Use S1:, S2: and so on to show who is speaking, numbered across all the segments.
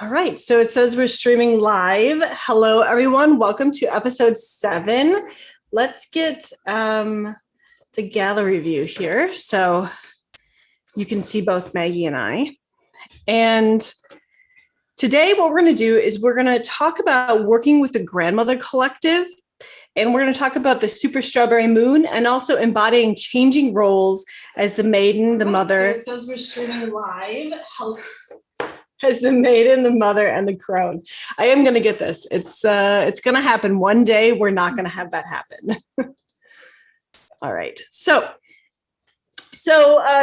S1: All right, so it says we're streaming live. Hello, everyone. Welcome to episode 7. Let's get the gallery view here so you can see both Maggie and I. And today what we're going to do is we're going to talk about working with the Grandmother Collective, and we're going to talk about the Super Strawberry Moon and also embodying changing roles as the Maiden, the Mother. So it says we're streaming live. Hello. As the Maiden, the Mother, and the Crone. I am going to get this. It's going to happen one day. We're not going to have that happen. All right. So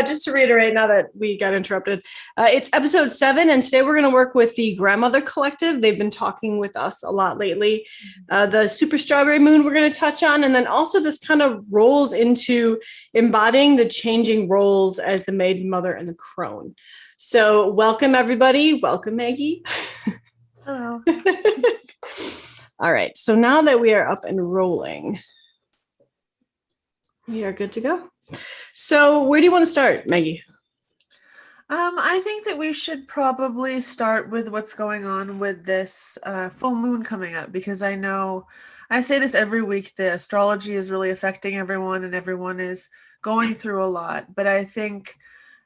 S1: just to reiterate, now that we got interrupted, it's episode 7, and today we're going to work with the Grandmother Collective. They've been talking with us a lot lately. The Super Strawberry Moon we're going to touch on, and then also this kind of rolls into embodying the changing roles as the Maiden, Mother, and the Crone. So welcome, everybody. Welcome, Maggie.
S2: Hello.
S1: All right. So now that we are up and rolling, we are good to go. So where do you want to start, Maggie?
S2: I think that we should probably start with what's going on with this full moon coming up, because I know I say this every week, the astrology is really affecting everyone and everyone is going through a lot. But I think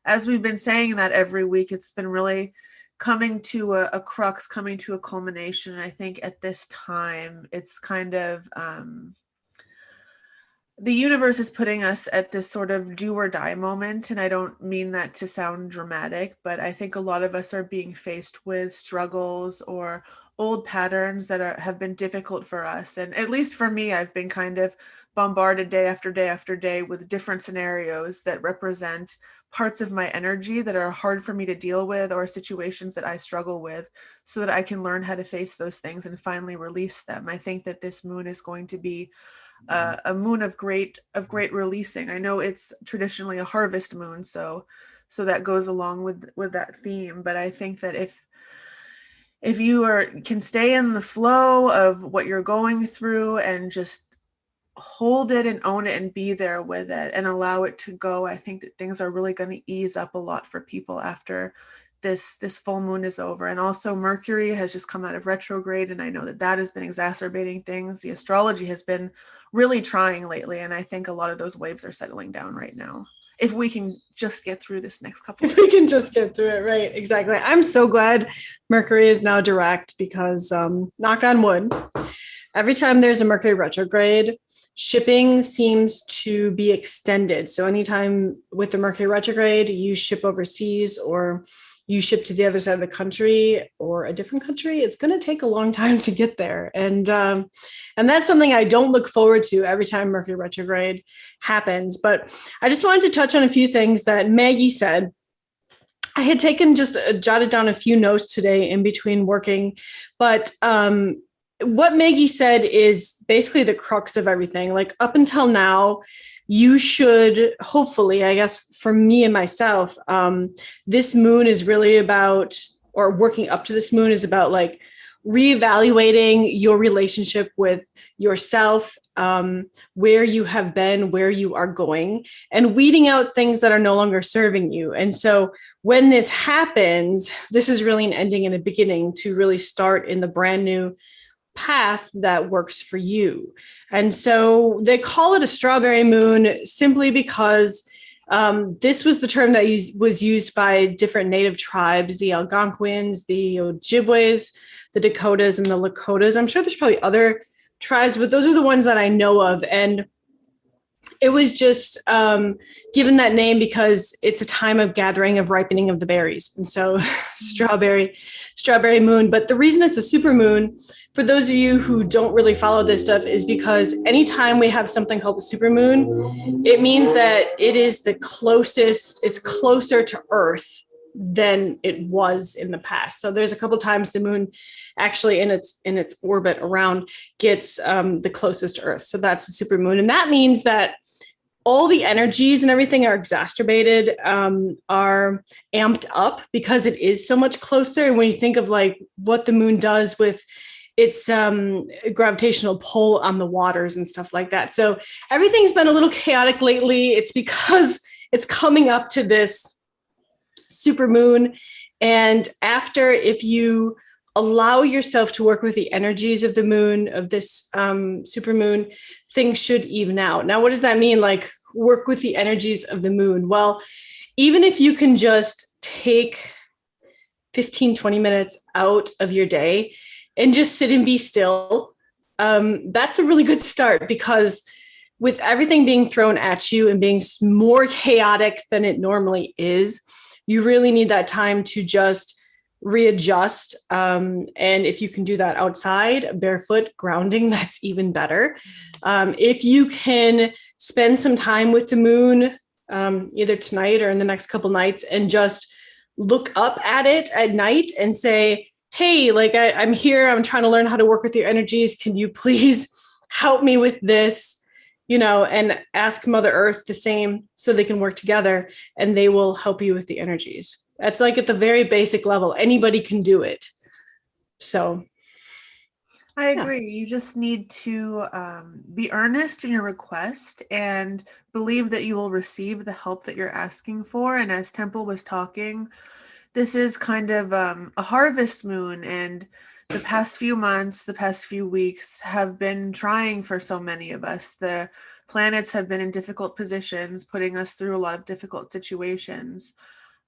S2: as we've been saying that every week, it's been really coming to a crux, coming to a culmination. And I think at this time, it's kind of the universe is putting us at this sort of do or die moment. And I don't mean that to sound dramatic, but I think a lot of us are being faced with struggles or old patterns that have been difficult for us. And at least for me, I've been kind of bombarded day after day after day with different scenarios that represent parts of my energy that are hard for me to deal with, or situations that I struggle with, so that I can learn how to face those things and finally release them. I think that this moon is going to be a moon of great releasing. I know it's traditionally a harvest moon, so that goes along with that theme. But I think that if you can stay in the flow of what you're going through and just hold it and own it and be there with it and allow it to go, I think that things are really going to ease up a lot for people after this full moon is over. And also Mercury has just come out of retrograde, and I know that has been exacerbating things. The astrology has been really trying lately, and I think a lot of those waves are settling down right now, if we can just get through this next couple of
S1: days. We can just get through it, right? Exactly. I'm so glad Mercury is now direct, because knock on wood, every time there's a Mercury retrograde, shipping seems to be extended. So anytime with the Mercury retrograde, you ship overseas or you ship to the other side of the country or a different country, it's going to take a long time to get there. And that's something I don't look forward to every time Mercury retrograde happens. But I just wanted to touch on a few things that Maggie said. I had jotted down a few notes today in between working, but what Maggie said is basically the crux of everything. Like, up until now, you should hopefully, I guess for me and myself, this moon is really about, or working up to this moon is about, like, reevaluating your relationship with yourself, where you have been, where you are going, and weeding out things that are no longer serving you. And so when this happens, this is really an ending and a beginning to really start in the brand new path that works for you. And so they call it a strawberry moon simply because this was the term that was used by different native tribes, the Algonquins, the Ojibways, the Dakotas, and the Lakotas. I'm sure there's probably other tribes, but those are the ones that I know of. And it was just given that name because it's a time of gathering, of ripening of the berries. And so strawberry moon. But the reason it's a super moon, for those of you who don't really follow this stuff, is because anytime we have something called the super moon, it means that it is it's closer to Earth than it was in the past. So there's a couple times the moon actually in its orbit around gets the closest to Earth. So that's a super moon. And that means that all the energies and everything are exacerbated, are amped up because it is so much closer. And when you think of like what the moon does with its gravitational pull on the waters and stuff like that. So everything's been a little chaotic lately. It's because it's coming up to this super moon. And after, if you allow yourself to work with the energies of the moon, of this super moon, things should even out. Now, what does that mean? Like, work with the energies of the moon? Well, even if you can just take 15, 20 minutes out of your day and just sit and be still, that's a really good start, because with everything being thrown at you and being more chaotic than it normally is, you really need that time to just readjust. And if you can do that outside, barefoot, grounding, that's even better. If you can spend some time with the moon, either tonight or in the next couple nights, and just look up at it at night and say, hey, like I'm here, I'm trying to learn how to work with your energies. Can you please help me with this? And ask Mother Earth the same, so they can work together and they will help you with the energies. That's like at the very basic level. Anybody can do it. So
S2: I agree. You just need to be earnest in your request and believe that you will receive the help that you're asking for. And as Temple was talking, this is kind of a harvest moon, and the past few months, the past few weeks have been trying for so many of us. The planets have been in difficult positions, putting us through a lot of difficult situations.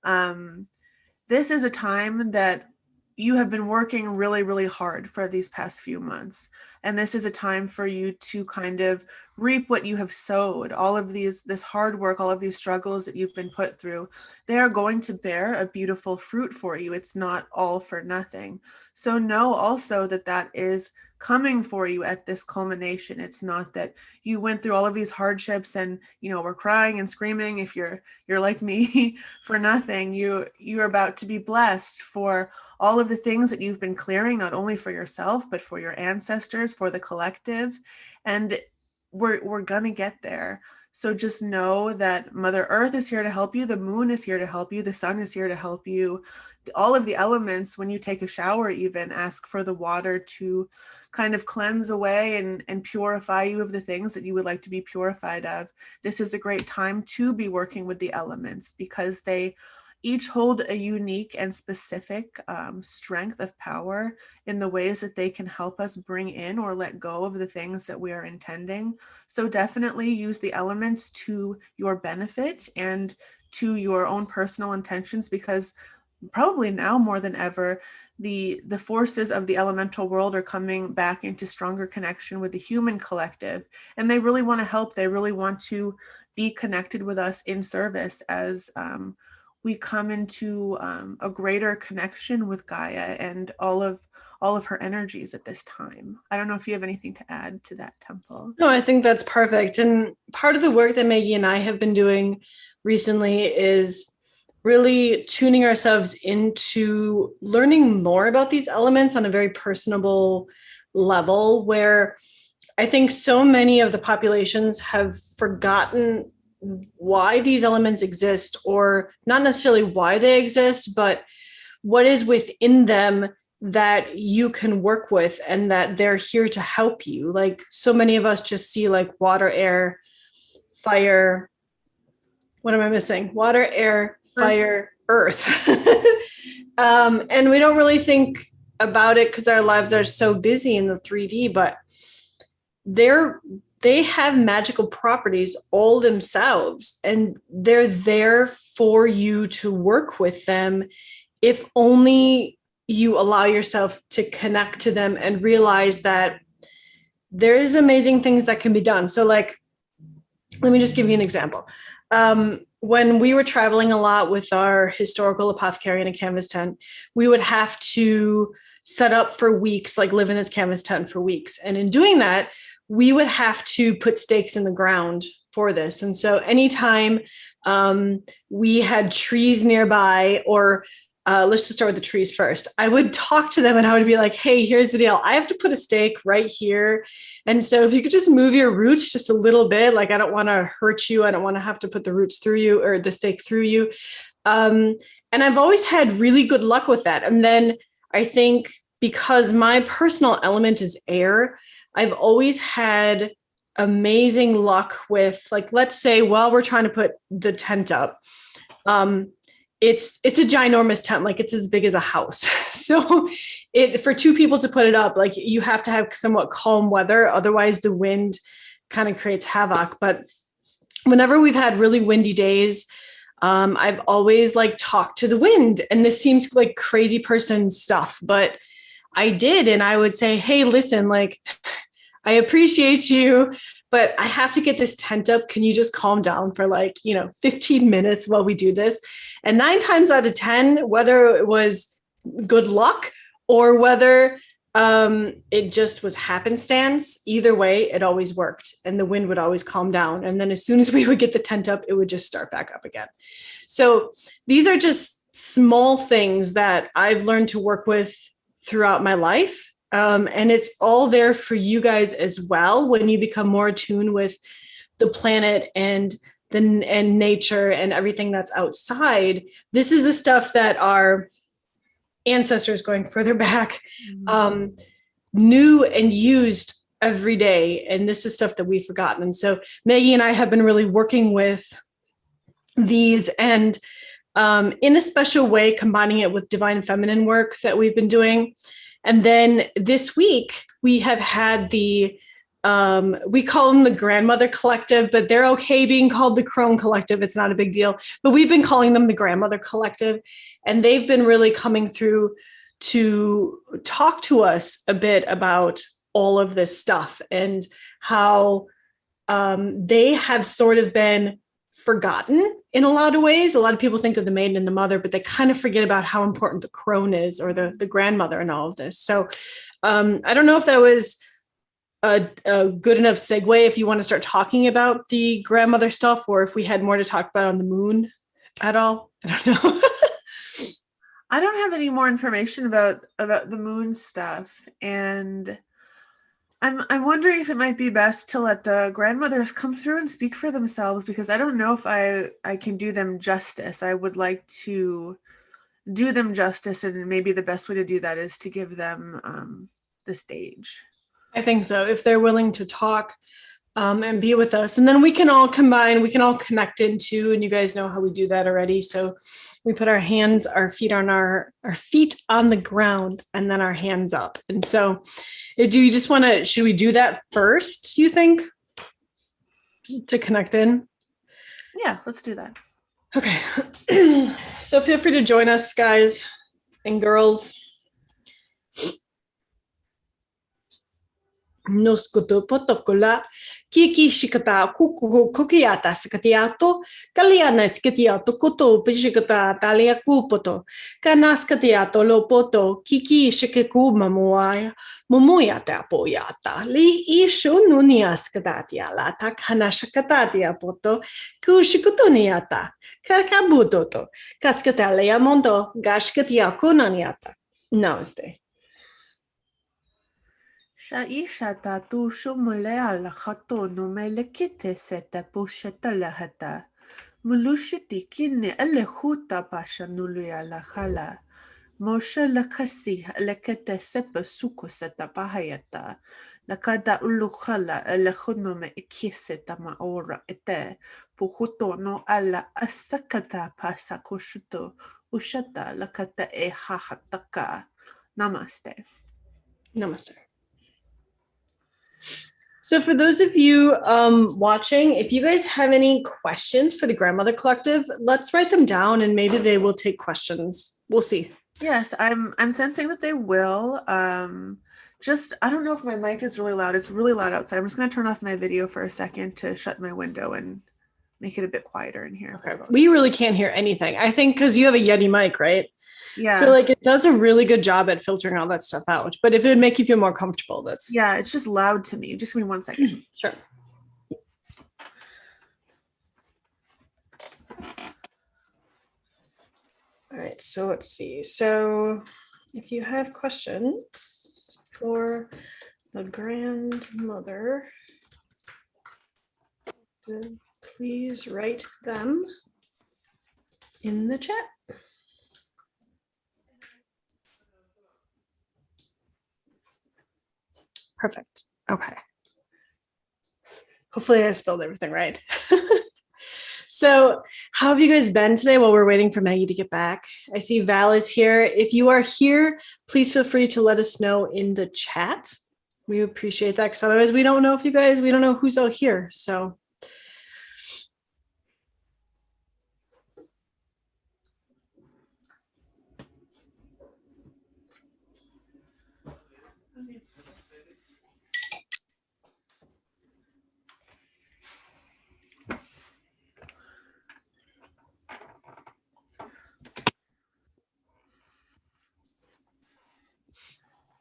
S2: This is a time that you have been working really, really hard for these past few months. And this is a time for you to kind of reap what you have sowed. All of this hard work, all of these struggles that you've been put through, they are going to bear a beautiful fruit for you. It's not all for nothing. So know also that that is coming for you at this culmination. It's not that you went through all of these hardships and, we're crying and screaming, if you're like me, for nothing. You're about to be blessed for all of the things that you've been clearing, not only for yourself, but for your ancestors, for the collective. And we're gonna get there. So just know that Mother Earth is here to help you. The moon is here to help you. The sun is here to help you. All of the elements, when you take a shower, even ask for the water to kind of cleanse away and purify you of the things that you would like to be purified of. This is a great time to be working with the elements, because they each hold a unique and specific strength of power in the ways that they can help us bring in or let go of the things that we are intending. So definitely use the elements to your benefit and to your own personal intentions, because probably now more than ever, the forces of the elemental world are coming back into stronger connection with the human collective, and they really want to help. They really want to be connected with us in service as we come into a greater connection with Gaia and all of her energies at this time. I don't know if you have anything to add to that, Temple.
S1: no, I think that's perfect. And part of the work that Maggie and I have been doing recently is really tuning ourselves into learning more about these elements on a very personable level, where I think so many of the populations have forgotten why these elements exist, or not necessarily why they exist, but what is within them that you can work with, and that they're here to help you. Like, so many of us just see like water, air, fire. What am I missing? Water, air, fire, earth. And we don't really think about it because our lives are so busy in the 3D, but they have magical properties all themselves, and they're there for you to work with them, if only you allow yourself to connect to them and realize that there is amazing things that can be done. So like, let me just give you an example. When we were traveling a lot with our historical apothecary in a canvas tent, we would have to set up for weeks, like live in this canvas tent for weeks. And in doing that, we would have to put stakes in the ground for this. And so anytime we had trees nearby, or let's just start with the trees first, I would talk to them and I would be like, hey, here's the deal. I have to put a stake right here. And so if you could just move your roots just a little bit, like, I don't want to hurt you. I don't want to have to put the roots through you, or the stake through you. And I've always had really good luck with that. And then I think because my personal element is air, I've always had amazing luck with, like, let's say while we're trying to put the tent up, it's a ginormous tent, like it's as big as a house. So for two people to put it up, like you have to have somewhat calm weather, otherwise the wind kind of creates havoc. But whenever we've had really windy days, I've always like talked to the wind, and this seems like crazy person stuff, but I did. And I would say, hey, listen, like, I appreciate you, but I have to get this tent up. Can you just calm down for like, 15 minutes while we do this? And 9 times out of 10, whether it was good luck or whether it just was happenstance, either way, it always worked. And the wind would always calm down. And then as soon as we would get the tent up, it would just start back up again. So these are just small things that I've learned to work with throughout my life. And it's all there for you guys as well when you become more attuned with the planet and nature and everything that's outside. This is the stuff that our ancestors going further back knew and used every day. And this is stuff that we've forgotten. And so Maggie and I have been really working with these and in a special way, combining it with divine feminine work that we've been doing. And then this week we have had we call them the Grandmother Collective, but they're okay being called the Crone Collective. It's not a big deal, but we've been calling them the Grandmother Collective. And they've been really coming through to talk to us a bit about all of this stuff and how they have sort of been forgotten in a lot of ways. A lot of people think of the maiden and the mother, but they kind of forget about how important the crone is, or the grandmother in all of this. So I don't know if that was a good enough segue if you want to start talking about the grandmother stuff, or if we had more to talk about on the moon at all. I don't know.
S2: I don't have any more information about the moon stuff, and I'm wondering if it might be best to let the grandmothers come through and speak for themselves, because I don't know if I can do them justice. I would like to do them justice, and maybe the best way to do that is to give them the stage.
S1: I think so, if they're willing to talk and be with us. And then we can all combine, we can all connect into, and you guys know how we do that already. So we put our feet on our feet on the ground, and then our hands up. And so do you just want to, should we do that first, you think, to connect in?
S2: Yeah, let's do that.
S1: Okay. So feel free to join us, guys and girls. Nos kuto potokola kiki shikata kuku kukiata skatiato kaliana skatiato kuto pishikata talia kupoto kanaskatiato lopoto kiki shikiku mamuya tapoyata li isho nunia skatatia lata kanashakatatia poto kushikutuniata kakabutoto kaskatalia mondo gashkatia kunaniata. Namaste.
S2: Shaisha tatu shumulea la khato no melekite seta pusheta lahata. Mulushiti kine ele huta pasha nuluya la khala. Moshe la kasi lekete sepa suko seta pahayata. La kada ulukhala ele khunome ikiseta maora ete. Puhuto no ala asakata pasa koshuto. Ushata la kata e hahataka. Namaste.
S1: Namaste. So for those of you watching, if you guys have any questions for the Grandmother Collective, let's write them down and maybe they will take questions. We'll see.
S2: Yes, I'm sensing that they will. Just, I don't know if my mic is really loud. It's really loud outside. I'm just going to turn off my video for a second to shut my window and make it a bit quieter in here.
S1: Okay. We really can't hear anything. I think because you have a Yeti mic, right?
S2: Yeah.
S1: So like it does a really good job at filtering all that stuff out. But if it would make you feel more comfortable, that's...
S2: Yeah, it's just loud to me. Just give me 1 second.
S1: Sure. All right, so let's see. So if you have questions for the grandmother, please write them in the chat. Perfect. Okay. Hopefully I spelled everything right. So, how have you guys been today while we're waiting for Maggie to get back? I see Val is here. If you are here, please feel free to let us know in the chat. We appreciate that because otherwise we don't know if you guys, we don't know who's out here. So,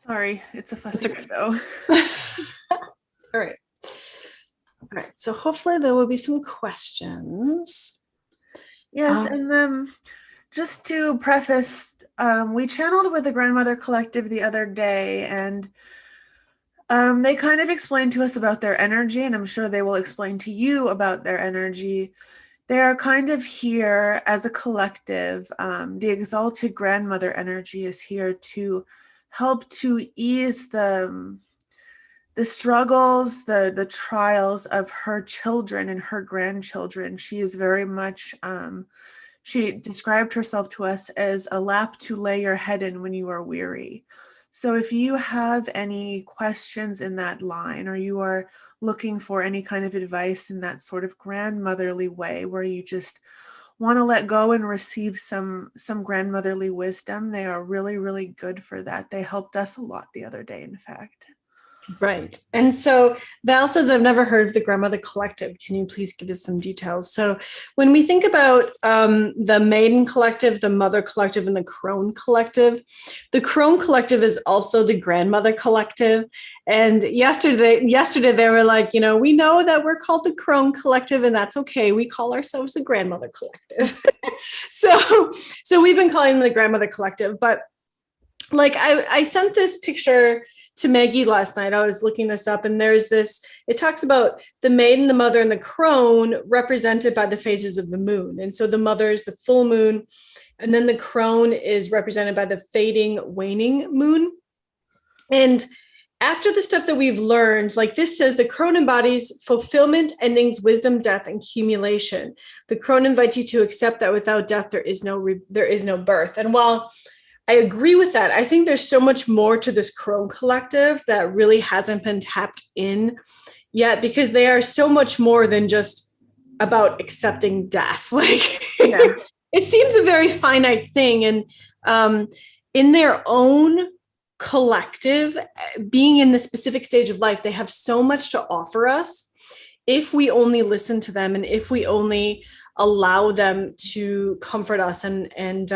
S2: Sorry, it's a fussy window.
S1: all right. All right. So, hopefully, there will be some questions.
S2: Yes, and just to preface, we channeled with the Grandmother Collective the other day, and they kind of explained to us about their energy, and I'm sure they will explain to you about their energy. They are kind of here as a collective. The exalted grandmother energy is here to help to ease the struggles, the trials of her children and her grandchildren. She is very much, she described herself to us as a lap to lay your head in when you are weary. So if you have any questions in that line, or you are looking for any kind of advice in that sort of grandmotherly way where you just want to let go and receive some grandmotherly wisdom, they are really, really good for that. They helped us a lot the other day, in fact.
S1: Right. And so Val says, I've never heard of the Grandmother Collective. Can you please give us some details? So when we think about the Maiden Collective, the Mother Collective, and the Crone Collective, the Crone Collective is also the Grandmother Collective. And yesterday they were like, you know, we know that we're called the Crone Collective, and that's okay. We call ourselves the Grandmother Collective. so we've been calling them the Grandmother Collective. But like I sent this picture to Maggie last night. I was looking this up, and there's this, it talks about the maiden, the mother, and the crone represented by the phases of the moon. And so the mother is the full moon, and then the crone is represented by the fading, waning moon. And after the stuff that we've learned, like this says, the crone embodies fulfillment, endings, wisdom, death, and accumulation. The crone invites you to accept that without death, there is no birth. And while I agree with that, I think there's so much more to this Crone Collective that really hasn't been tapped in yet, because they are so much more than just about accepting death. Like, yeah. It seems a very finite thing. And in their own collective, being in the specific stage of life, they have so much to offer us if we only listen to them, and if we only allow them to comfort us and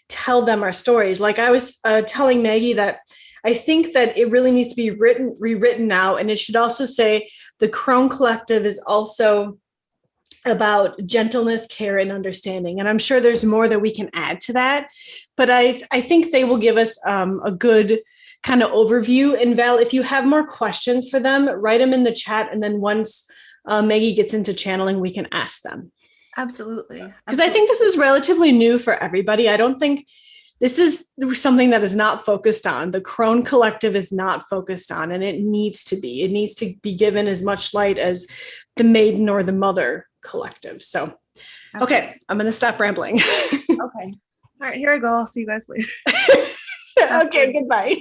S1: tell them our stories. Like I was telling Maggie that I think that it really needs to be rewritten now. And it should also say the Crone Collective is also about gentleness, care, and understanding. And I'm sure there's more that we can add to that. But I think they will give us a good kind of overview. And Val, if you have more questions for them, write them in the chat. And then once Maggie gets into channeling, we can ask them.
S2: Absolutely.
S1: Because I think this is relatively new for everybody. I don't think this is something that is not focused on. The Crone Collective is not focused on, and it needs to be. It needs to be given as much light as the Maiden or the Mother Collective. So, okay, I'm going to stop rambling.
S2: Okay. All right, here I go. I'll see you guys later.
S1: Okay, goodbye.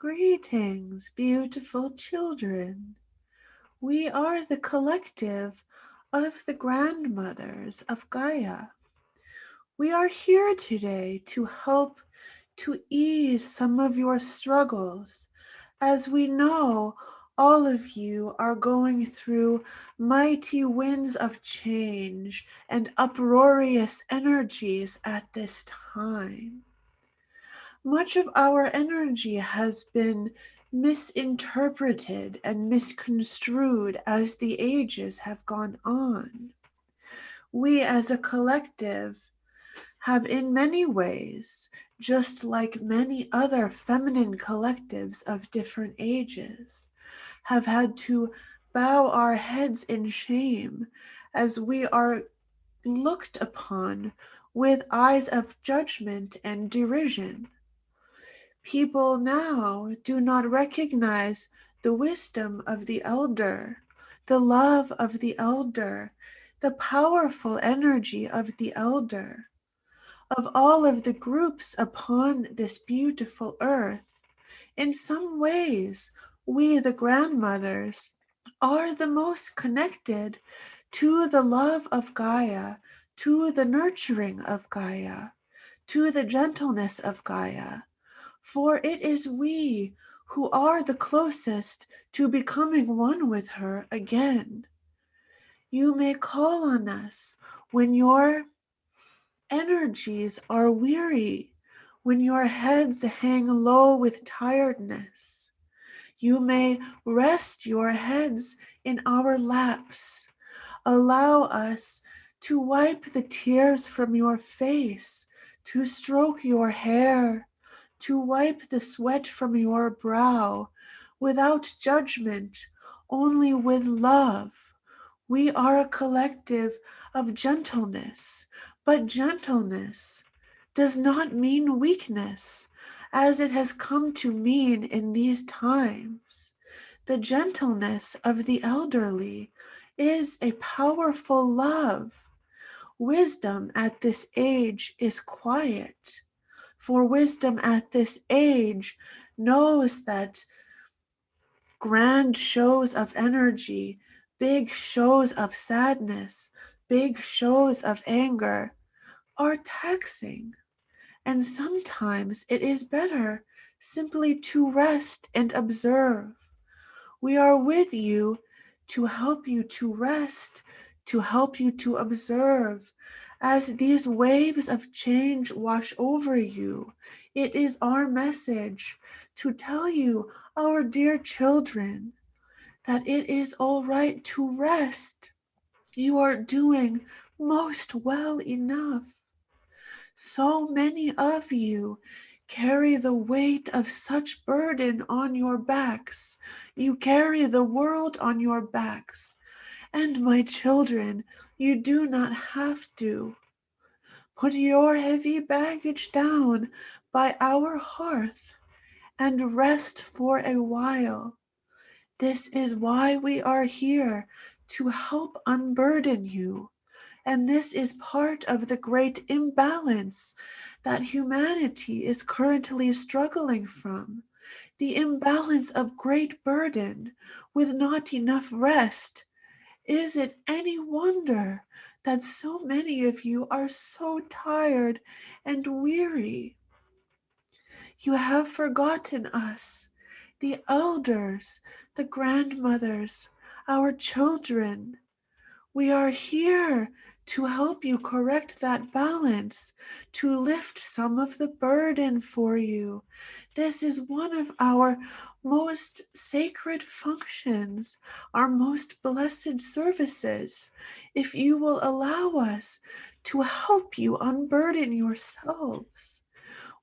S2: Greetings, beautiful children. We are the collective of the grandmothers of Gaia. We are here today to help to ease some of your struggles, as we know all of you are going through mighty winds of change and uproarious energies at this time. Much of our energy has been misinterpreted and misconstrued as the ages have gone on. We as a collective have in many ways, just like many other feminine collectives of different ages, have had to bow our heads in shame as we are looked upon with eyes of judgment and derision. People now do not recognize the wisdom of the elder, the love of the elder, the powerful energy of the elder, of all of the groups upon this beautiful earth. In some ways, we, the grandmothers, are the most connected to the love of Gaia, to the nurturing of Gaia, to the gentleness of Gaia. For it is we who are the closest to becoming one with her again. You may call on us when your energies are weary, when your heads hang low with tiredness. You may rest your heads in our laps. Allow us to wipe the tears from your face, to stroke your hair, to wipe the sweat from your brow, without judgment, only with love. We are a collective of gentleness, but gentleness does not mean weakness, as it has come to mean in these times. The gentleness of the elderly is a powerful love. Wisdom at this age is quiet, for wisdom at this age knows that grand shows of energy, big shows of sadness, big shows of anger are taxing. And sometimes it is better simply to rest and observe. We are with you to help you to rest, to help you to observe. As these waves of change wash over you, it is our message to tell you, our dear children, that it is all right to rest. You are doing most well enough. So many of you carry the weight of such burden on your backs. You carry the world on your backs. And my children, you do not have to. Put your heavy baggage down by our hearth and rest for a while. This is why we are here, to help unburden you. And this is part of the great imbalance that humanity is currently struggling from. The imbalance of great burden with not enough rest. Is it any wonder that so many of you are so tired and weary? You have forgotten us, the elders, the grandmothers, our children. We are here to help you correct that balance, to lift some of the burden for you. This is one of our most sacred functions, our most blessed services. If you will allow us to help you unburden yourselves,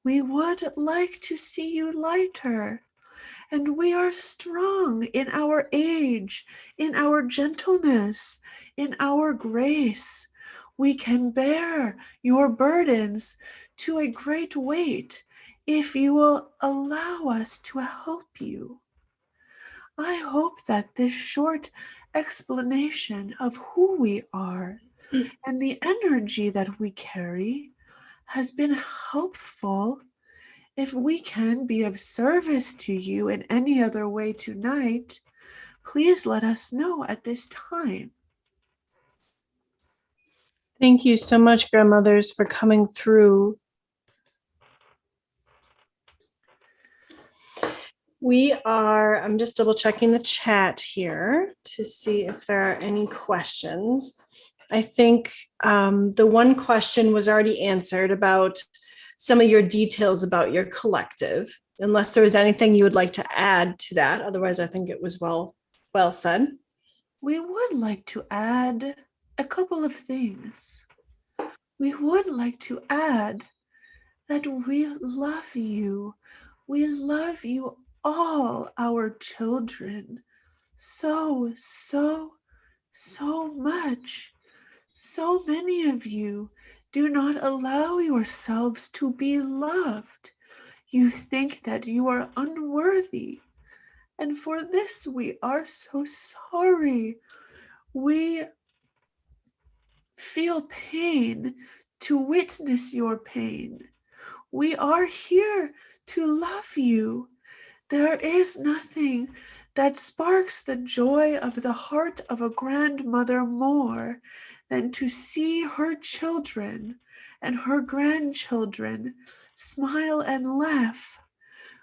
S2: we would like to see you lighter. And we are strong in our age, in our gentleness, in our grace. We can bear your burdens to a great weight if you will allow us to help you. I hope that this short explanation of who we are and the energy that we carry has been helpful If we can be of service to you in any other way tonight, please let us know at this time.
S1: Thank you so much, grandmothers, for coming through. I'm just double checking the chat here to see if there are any questions. I think the one question was already answered about some of your details about your collective, unless there was anything you would like to add to that. Otherwise, I think it was well said.
S2: We would like to add a couple of things. We would like to add that we love you. We love you all, our children, so, so, so much. So many of you do not allow yourselves to be loved. You think that you are unworthy. And for this, we are so sorry. We feel pain to witness your pain. We are here to love you. There is nothing that sparks the joy of the heart of a grandmother more than to see her children and her grandchildren smile and laugh.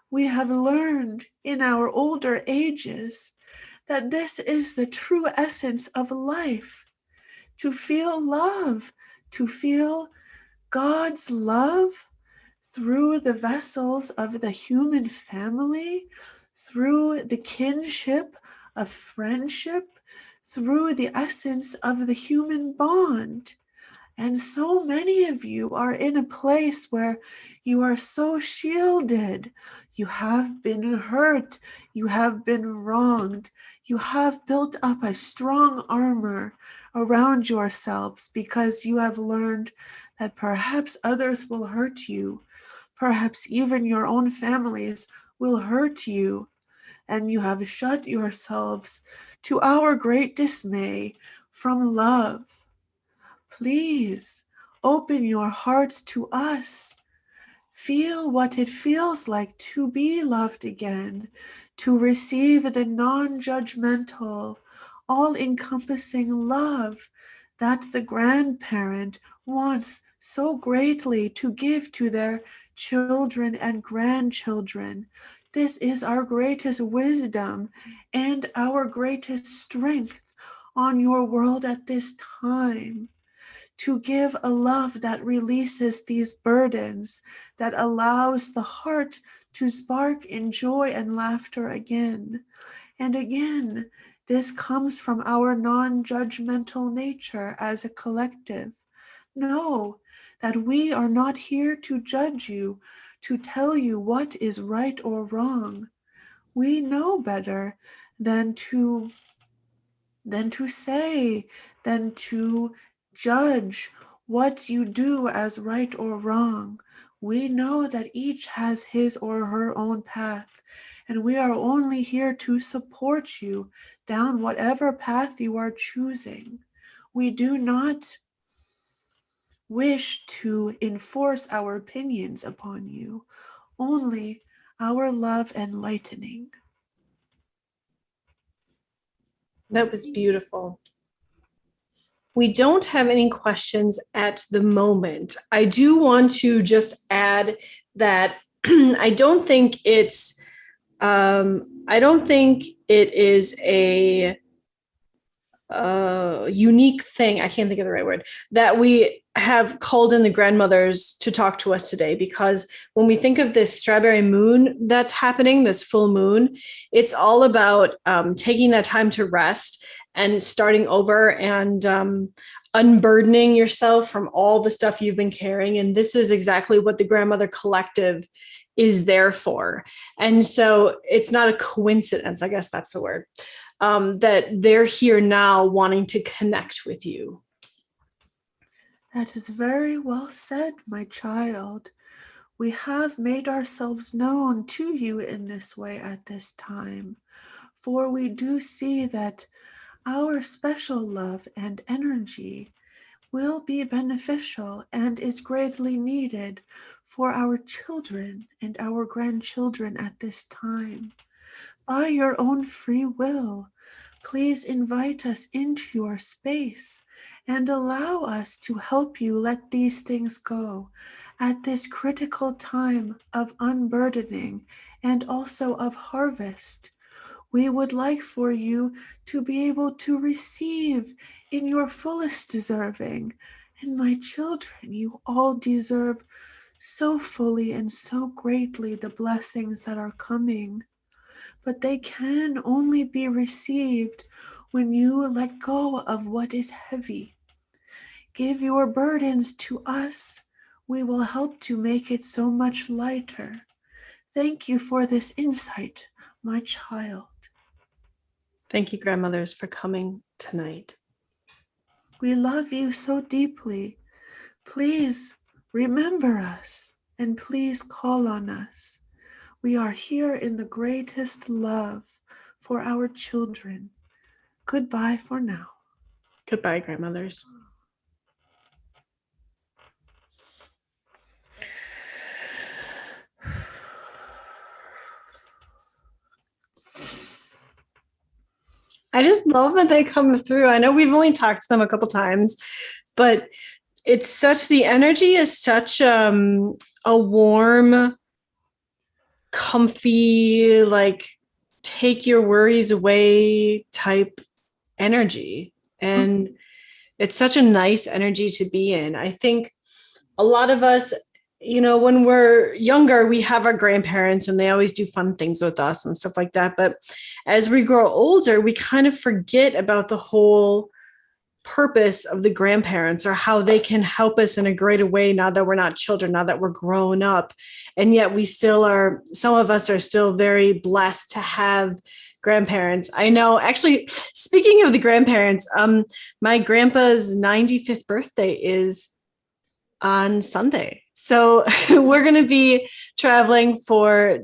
S2: We have learned in our older ages that this is the true essence of life. To feel love, to feel God's love through the vessels of the human family, through the kinship of friendship, through the essence of the human bond. And so many of you are in a place where you are so shielded. You have been hurt. You have been wronged. You have built up a strong armor around yourselves because you have learned that perhaps others will hurt you. Perhaps even your own families will hurt you. And you have shut yourselves, to our great dismay, from love. Please open your hearts to us. Feel what it feels like to be loved again, to receive the non-judgmental, all-encompassing love that the grandparent wants so greatly to give to their children and grandchildren. This is our greatest wisdom and our greatest strength on your world at this time. To give a love that releases these burdens, that allows the heart to spark in joy and laughter again. And again, this comes from our non-judgmental nature as a collective. Know that we are not here to judge you, to tell you what is right or wrong. We know better than to say, than to judge what you do as right or wrong. We know that each has his or her own path, and we are only here to support you down whatever path you are choosing. We do not wish to enforce our opinions upon you, only our love enlightening.
S1: That was beautiful. We don't have any questions at the moment. I do want to just add that I don't think it is a unique thing. I can't think of the right word, that we have called in the grandmothers to talk to us today, because when we think of this strawberry moon that's happening, this full moon, it's all about taking that time to rest and starting over and unburdening yourself from all the stuff you've been carrying. And this is exactly what the Grandmother Collective is there for. And so it's not a coincidence, I guess that's the word, that they're here now wanting to connect with you.
S2: That is very well said, my child. We have made ourselves known to you in this way at this time, for we do see that our special love and energy will be beneficial and is greatly needed for our children and our grandchildren at this time. By your own free will, please invite us into your space and allow us to help you let these things go at this critical time of unburdening and also of harvest. We would like for you to be able to receive in your fullest deserving. And my children, you all deserve so fully and so greatly the blessings that are coming. But they can only be received when you let go of what is heavy. Give your burdens to us. We will help to make it so much lighter. Thank you for this insight, my child.
S1: Thank you, grandmothers, for coming tonight.
S2: We love you so deeply. Please remember us and please call on us. We are here in the greatest love for our children. Goodbye for now.
S1: Goodbye, grandmothers. I just love that they come through. I know we've only talked to them a couple times, but it's such, the energy is such a warm, comfy, like take your worries away type energy. And it's such a nice energy to be in. I think a lot of us, when we're younger, we have our grandparents and they always do fun things with us and stuff like that. But as we grow older, we kind of forget about the whole purpose of the grandparents or how they can help us in a greater way now that we're not children, now that we're grown up. And yet we still are, some of us are still very blessed to have grandparents. I know, actually, speaking of the grandparents, my grandpa's 95th birthday is on Sunday. So we're going to be traveling for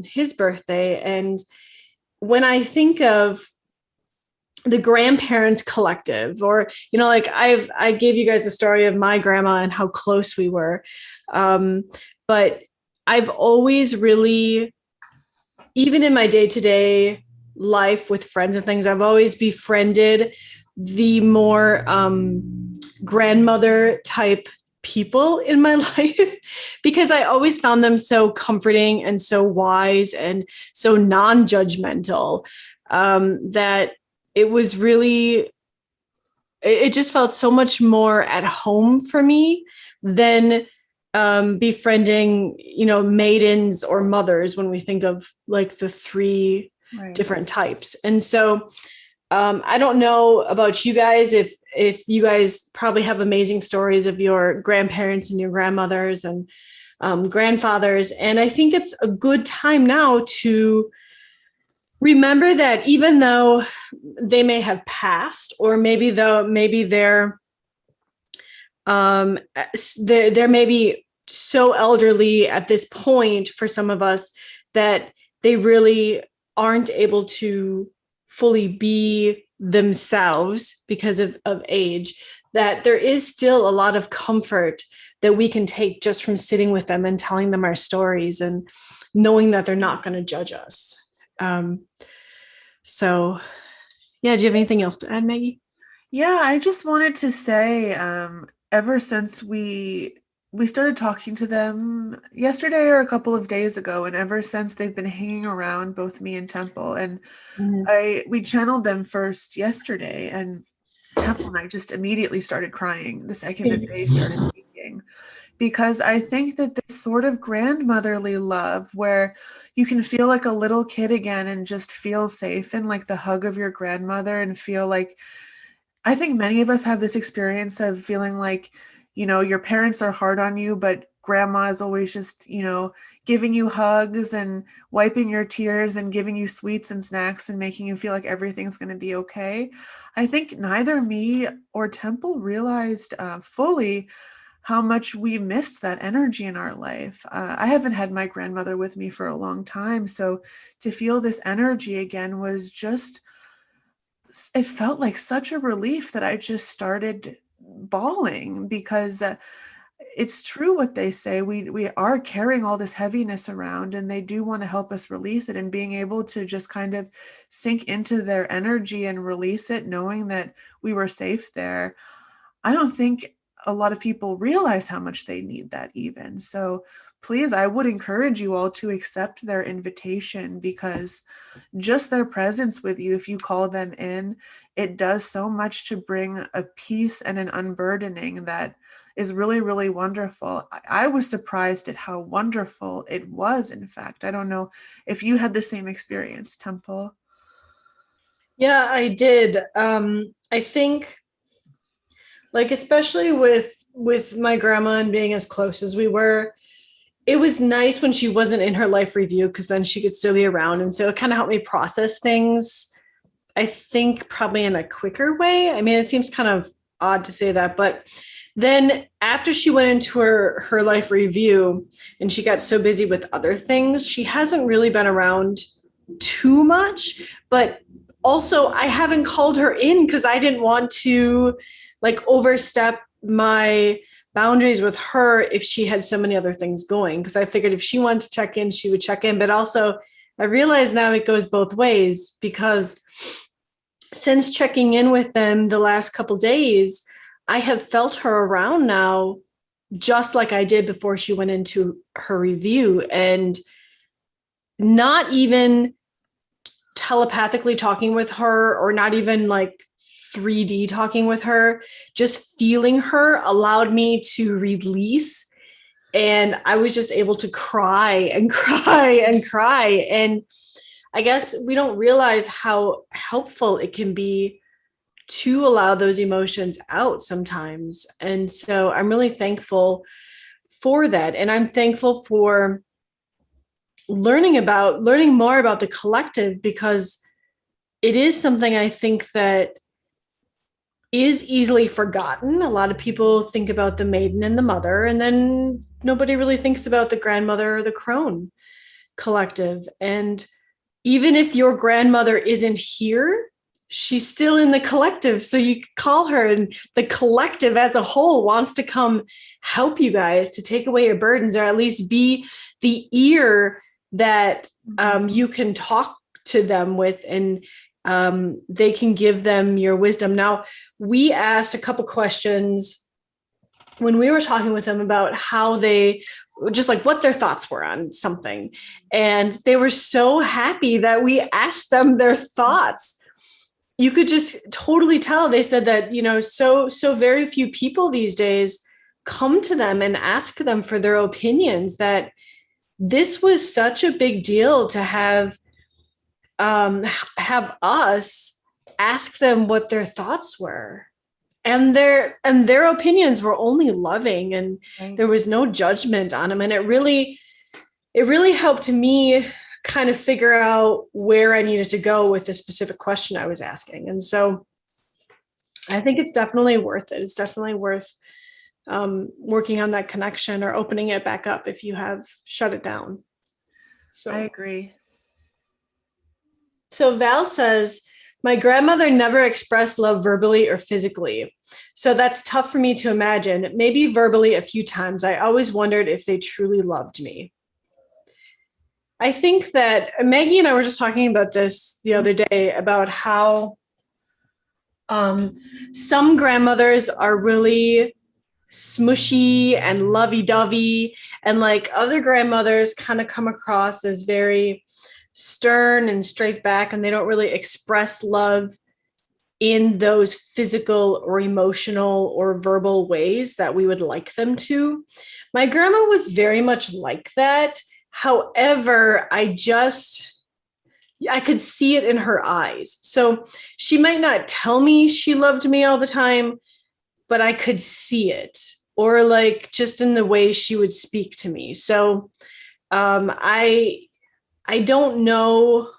S1: his birthday. And when I think of the grandparents collective, or, like I gave you guys the story of my grandma and how close we were. But I've always really, even in my day-to-day life with friends and things, I've always befriended the more grandmother type people in my life because I always found them so comforting and so wise and so non-judgmental, that it was really, it just felt so much more at home for me than befriending, maidens or mothers when we think of like the three different types. And so I don't know about you guys, if you guys probably have amazing stories of your grandparents and your grandmothers and grandfathers. And I think it's a good time now to remember that even though they may have passed, or maybe they're may be so elderly at this point for some of us that they really aren't able to fully be themselves because of age, that there is still a lot of comfort that we can take just from sitting with them and telling them our stories and knowing that they're not going to judge us. So yeah, do you have anything else to add, Maggie?
S2: Yeah, I just wanted to say, ever since we started talking to them yesterday or a couple of days ago, and ever since they've been hanging around both me and Temple, and we channeled them first yesterday, and Temple and I just immediately started crying the second that they started speaking, because I think that this sort of grandmotherly love where you can feel like a little kid again and just feel safe in like the hug of your grandmother and feel like, I think many of us have this experience of feeling like, your parents are hard on you, but grandma is always just, giving you hugs and wiping your tears and giving you sweets and snacks and making you feel like everything's going to be okay. I think neither me or Temple realized fully how much we missed that energy in our life. I haven't had my grandmother with me for a long time. So to feel this energy again was just, it felt like such a relief that I just started bawling because it's true what they say. We are carrying all this heaviness around, and they do want to help us release it, and being able to just kind of sink into their energy and release it, knowing that we were safe there. I don't think a lot of people realize how much they need that even. So please, I would encourage you all to accept their invitation, because just their presence with you, if you call them in, it does so much to bring a peace and an unburdening that is really, really wonderful. I was surprised at how wonderful it was, in fact. I don't know if you had the same experience, Temple.
S1: Yeah, I did. I think, like, especially with my grandma and being as close as we were, it was nice when she wasn't in her life review, because then she could still be around. And so it kind of helped me process things, I think, probably in a quicker way. I mean, it seems kind of odd to say that, but then after she went into her life review and she got so busy with other things, she hasn't really been around too much. But also, I haven't called her in because I didn't want to like overstep my boundaries with her if she had so many other things going, because I figured if she wanted to check in, she would check in. But also, I realize now it goes both ways, because since checking in with them the last couple days, I have felt her around now, just like I did before she went into her review, and not even telepathically talking with her, or not even like 3D talking with her, just feeling her allowed me to release. And I was just able to cry and cry and cry. And I guess we don't realize how helpful it can be to allow those emotions out sometimes. And so I'm really thankful for that. And I'm thankful for learning more about the collective, because it is something I think that is easily forgotten. A lot of people think about the maiden and the mother, and then nobody really thinks about the grandmother or the crone collective. And even if your grandmother isn't here, she's still in the collective. So you call her, and the collective as a whole wants to come help you guys to take away your burdens, or at least be the ear that you can talk to them with, and they can give them your wisdom. Now, we asked a couple questions when we were talking with them about how they, just like what their thoughts were on something. And they were so happy that we asked them their thoughts. You could just totally tell. They said that, so very few people these days come to them and ask them for their opinions, that this was such a big deal to have us ask them what their thoughts were. And their opinions were only loving, and there was no judgment on them. And it really helped me kind of figure out where I needed to go with the specific question I was asking. And so I think it's definitely worth it. It's definitely worth working on that connection, or opening it back up if you have shut it down. So
S2: I agree.
S1: So Val says, my grandmother never expressed love verbally or physically. So that's tough for me to imagine. Maybe verbally a few times. I always wondered if they truly loved me. I think that Maggie and I were just talking about this the other day, about how some grandmothers are really smushy and lovey-dovey, and like other grandmothers kind of come across as very stern and straight back, and they don't really express love in those physical or emotional or verbal ways that we would like them to. My grandma was very much like that. However, I could see it in her eyes. So she might not tell me she loved me all the time, but I could see it, or like just in the way she would speak to me. So I don't know.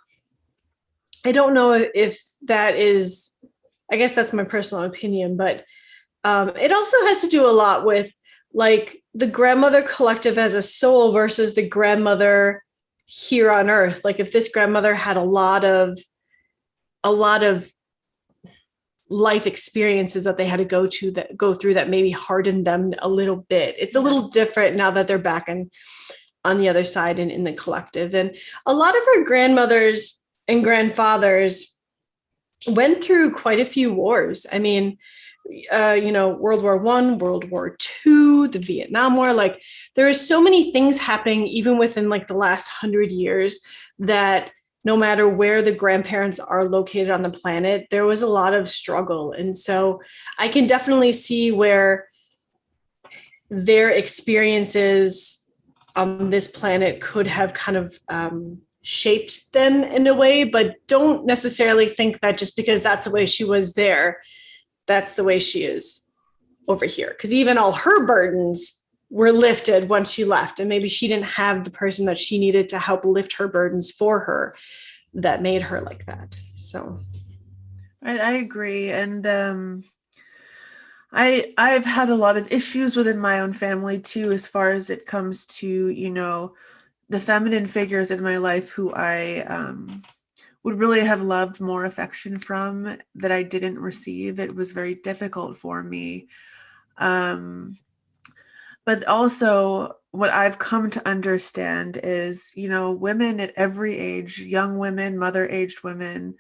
S1: I don't know if that is, I guess that's my personal opinion, but it also has to do a lot with like the grandmother collective as a soul versus the grandmother here on earth. Like if this grandmother had a lot of life experiences that they had to go through that maybe hardened them a little bit. It's a little different now that they're back on the other side and in the collective. And a lot of our grandmothers and grandfathers went through quite a few wars. I mean, World War I, World War II, the Vietnam War. Like, there are so many things happening even within like the last 100 years that no matter where the grandparents are located on the planet, there was a lot of struggle. And so I can definitely see where their experiences on this planet could have kind of shaped them in a way, but don't necessarily think that just because that's the way she was there, that's the way she is over here. Because even all her burdens were lifted once she left, and maybe she didn't have the person that she needed to help lift her burdens for her that made her like that. So
S2: I agree. And I've had a lot of issues within my own family too, as far as it comes to, the feminine figures in my life who I would really have loved more affection from that I didn't receive. It was very difficult for me. But also what I've come to understand is, women at every age, young women, mother-aged women,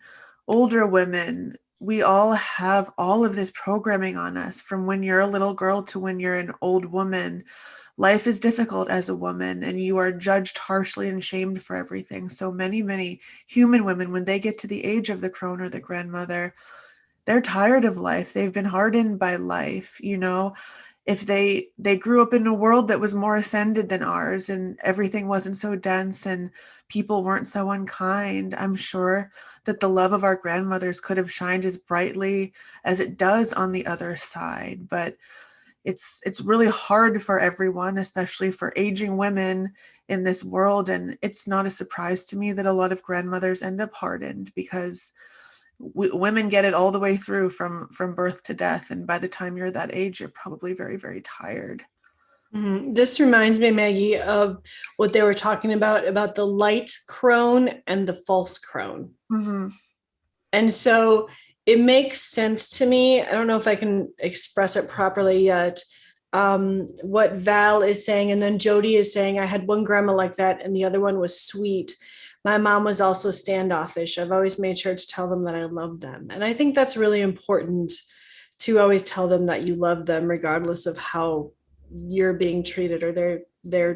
S2: older women, we all have all of this programming on us from when you're a little girl to when you're an old woman. Life is difficult as a woman, and you are judged harshly and shamed for everything. So many, many human women, when they get to the age of the crone or the grandmother, they're tired of life. They've been hardened by life. If they grew up in a world that was more ascended than ours and everything wasn't so dense and people weren't so unkind, I'm sure that the love of our grandmothers could have shined as brightly as it does on the other side. But it's really hard for everyone, especially for aging women in this world. And it's not a surprise to me that a lot of grandmothers end up hardened, because women get it all the way through from birth to death. And by the time you're that age, you're probably very, very tired.
S1: Mm-hmm. This reminds me, Maggie, of what they were talking about the light crone and the false crone.
S2: Mm-hmm.
S1: And so it makes sense to me. I don't know if I can express it properly yet. What Val is saying, and then Jody is saying, I had one grandma like that, and the other one was sweet. My mom was also standoffish. I've always made sure to tell them that I love them. And I think that's really important, to always tell them that you love them, regardless of how you're being treated or they're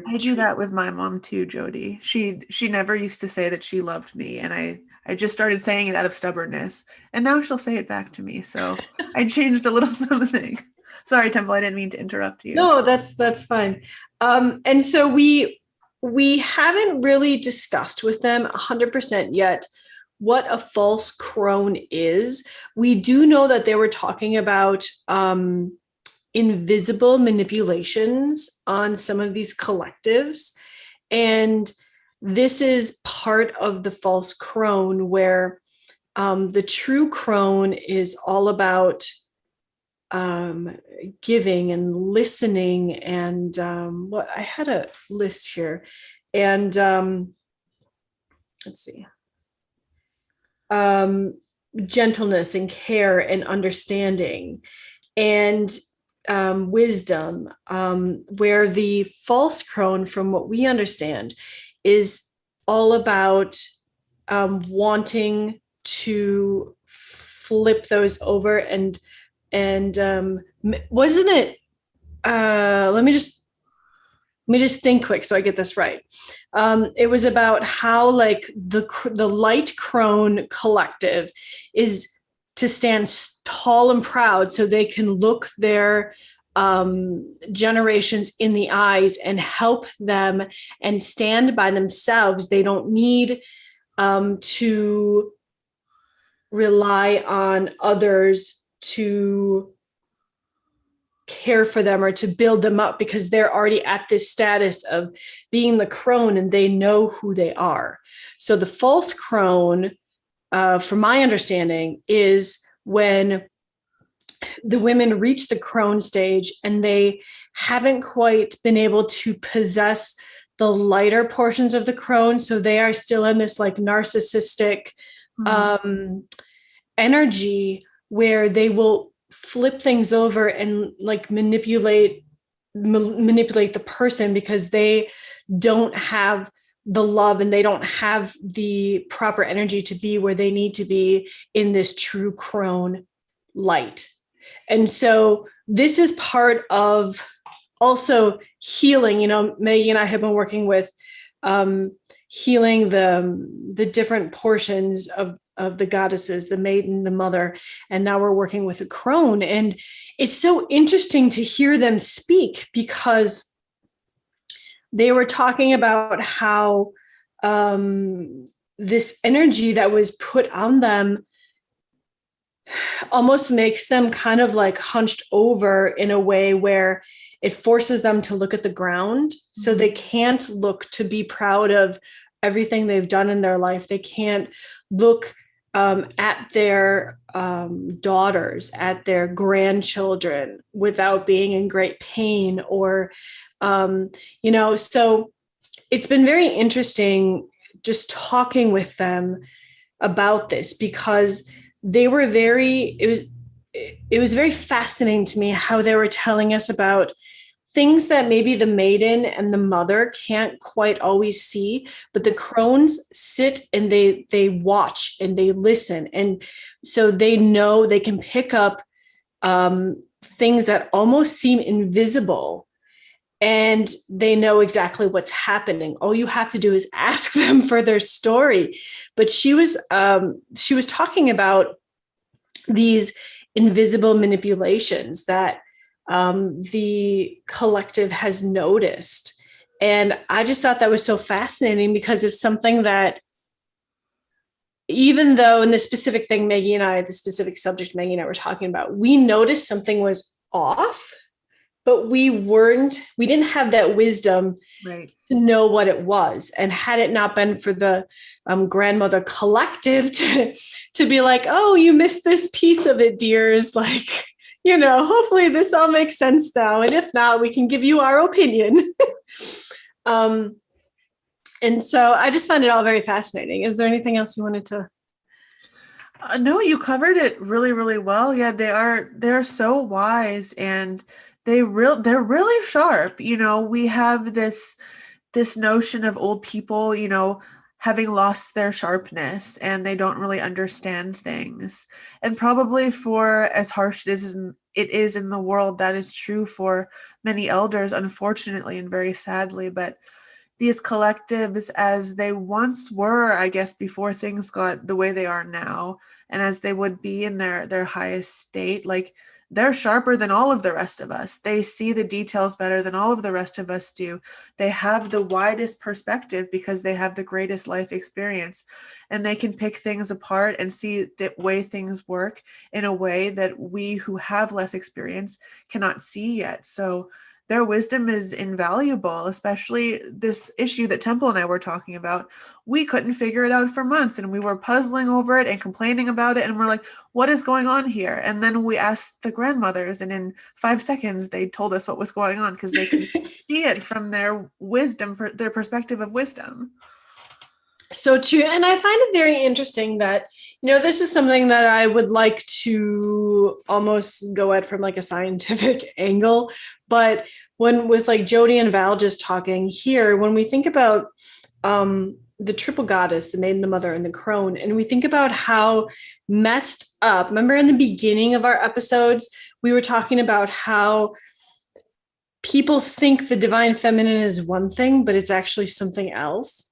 S2: I do that with my mom too, Jody. She never used to say that she loved me, and I just started saying it out of stubbornness, and now she'll say it back to me. So I changed a little something. Sorry, Temple, I didn't mean to interrupt you.
S1: No, that's fine. And so we haven't really discussed with them 100% yet what a false crone is. We do know that they were talking about invisible manipulations on some of these collectives. And this is part of the false crone, where the true crone is all about giving and listening. And what I had a list here, and let's see, gentleness and care and understanding and wisdom, where the false crone, from what we understand, is all about wanting to flip those over. And wasn't it, let me just think quick so I get this right. It was about how, like, the light crone collective is to stand tall and proud, so they can look their generations in the eyes and help them and stand by themselves. They don't need to rely on others to care for them or to build them up, because they're already at this status of being the crone and they know who they are. So the false crone, from my understanding, is when the women reach the crone stage and they haven't quite been able to possess the lighter portions of the crone. So they are still in this like narcissistic energy, where they will flip things over and like manipulate the person because they don't have the love and they don't have the proper energy to be where they need to be in this true crone light. And so this is part of also healing. You know, Maggie and I have been working with healing the different portions of the goddesses, the maiden, the mother, and now we're working with the crone. And it's so interesting to hear them speak because they were talking about how this energy that was put on them almost makes them kind of like hunched over in a way where it forces them to look at the ground. So they can't look to be proud of everything they've done in their life. They can't look at their daughters, at their grandchildren without being in great pain or, you know, so it's been very interesting just talking with them about this because they were it was very fascinating to me how they were telling us about things that maybe the maiden and the mother can't quite always see, but the crones sit and they watch and they listen. And so they know they can pick up things that almost seem invisible and they know exactly what's happening. All you have to do is ask them for their story. But she was talking about these invisible manipulations that the collective has noticed. And I just thought that was so fascinating because it's something that, even though in the specific thing, the specific subject Maggie and I were talking about, we noticed something was off, but we didn't have that wisdom to know what it was. And had it not been for the grandmother collective to be like, oh, you missed this piece of it, dears, like, you know, hopefully this all makes sense now. And if not, we can give you our opinion. And so I just found it all very fascinating. Is there anything else you wanted to?
S2: No, you covered it really, really well. Yeah, they're so wise and they're really sharp. You know, we have this notion of old people, you know, having lost their sharpness and they don't really understand things. And probably for as harsh it is in the world, that is true for many elders, unfortunately, and very sadly. But these collectives, as they once were, I guess, before things got the way they are now, and as they would be in their highest state, like, they're sharper than all of the rest of us. They see the details better than all of the rest of us do. They have the widest perspective because they have the greatest life experience, and they can pick things apart and see the way things work in a way that we who have less experience cannot see yet. So their wisdom is invaluable, especially this issue that Temple and I were talking about. We couldn't figure it out for months and we were puzzling over it and complaining about it. And we're like, what is going on here? And then we asked the grandmothers and in 5 seconds, they told us what was going on because they could see it from their wisdom, their perspective of wisdom.
S1: So true. And I find it very interesting that, you know, this is something that I would like to almost go at from like a scientific angle. But when with like Jody and Val just talking here, when we think about the triple goddess, the maiden, the mother, and the crone, and we think about how messed up, remember in the beginning of our episodes, we were talking about how people think the divine feminine is one thing, but it's actually something else.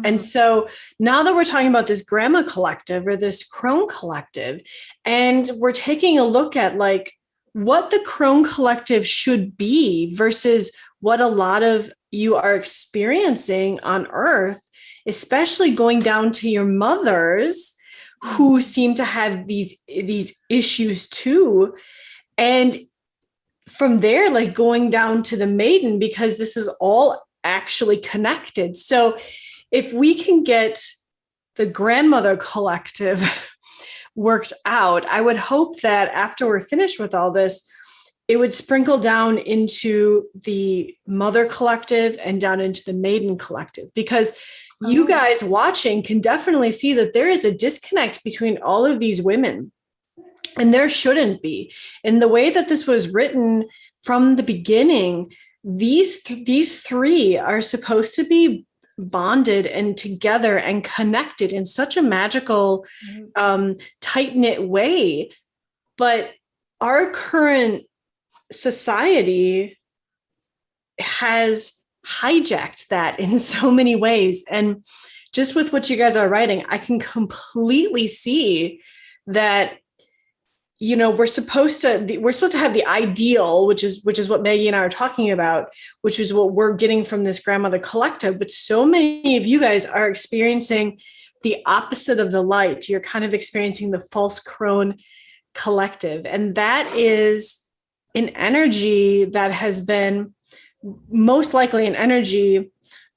S1: And so now that we're talking about this grandma collective or this crone collective, and we're taking a look at like what the crone collective should be versus what a lot of you are experiencing on Earth, especially going down to your mothers who seem to have these issues too. And from there, like going down to the maiden, because this is all actually connected. So if we can get the grandmother collective worked out, I would hope that after we're finished with all this, it would sprinkle down into the mother collective and down into the maiden collective, because you guys watching can definitely see that there is a disconnect between all of these women. And there shouldn't be. In the way that this was written from the beginning, these three are supposed to be bonded and together and connected in such a magical, tight-knit way. But our current society has hijacked that in so many ways. And just with what you guys are writing, I can completely see that, you know, we're supposed to have the ideal, which is what Maggie and I are talking about, which is what we're getting from this grandmother collective. But so many of you guys are experiencing the opposite of the light. You're kind of experiencing the false crone collective. And that is an energy that has been, most likely an energy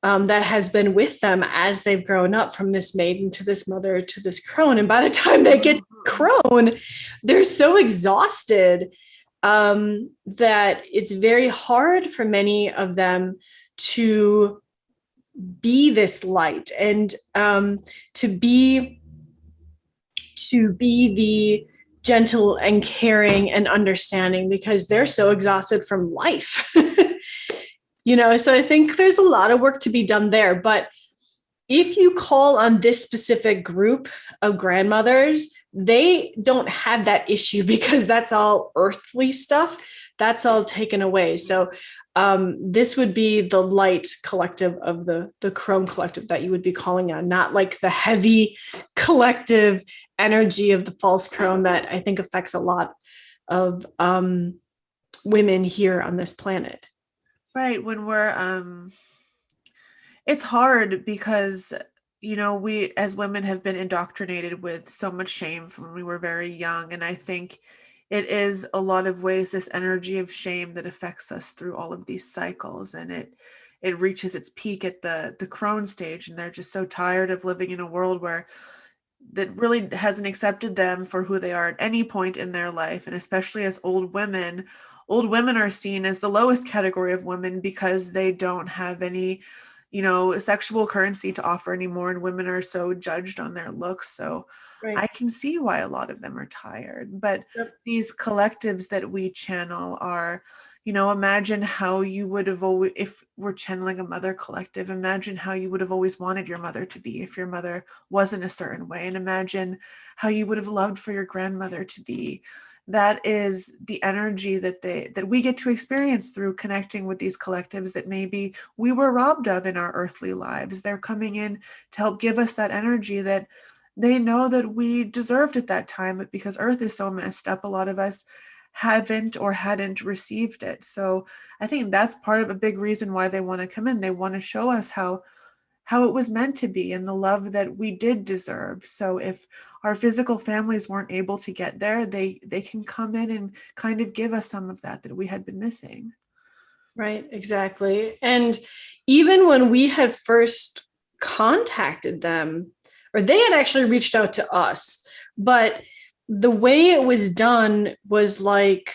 S1: that has been with them as they've grown up, from this maiden to this mother to this crone. And by the time they get crone, they're so exhausted that it's very hard for many of them to be this light and to be the gentle and caring and understanding, because they're so exhausted from life. You know, so I think there's a lot of work to be done there. But if you call on this specific group of grandmothers, they don't have that issue, because that's all earthly stuff. That's all taken away. So this would be the light collective of the Crone collective that you would be calling on, not like the heavy collective energy of the false crone that I think affects a lot of women here on this planet.
S2: Right. When we're, it's hard because, you know, we as women have been indoctrinated with so much shame from when we were very young. And I think it is a lot of ways this energy of shame that affects us through all of these cycles. And it reaches its peak at the crone stage. And they're just so tired of living in a world where that really hasn't accepted them for who they are at any point in their life. And especially as old women are seen as the lowest category of women because they don't have any, you know, sexual currency to offer anymore. And women are so judged on their looks. So
S1: Right.
S2: I can see why a lot of them are tired. But these collectives that we channel are, you know, imagine how you would have always, if we're channeling a mother collective, imagine how you would have always wanted your mother to be if your mother wasn't a certain way. And imagine how you would have loved for your grandmother to be. That is the energy that we get to experience through connecting with these collectives that maybe we were robbed of in our earthly lives. They're coming in to help give us that energy that they know that we deserved at that time, but because Earth is so messed up, a lot of us hadn't received it. So I think that's part of a big reason why they want to come in. They want to show us how it was meant to be and the love that we did deserve. So if our physical families weren't able to get there, they can come in and kind of give us some of that we had been missing.
S1: Right, exactly. And even when we had first contacted them, or they had actually reached out to us, but the way it was done was like,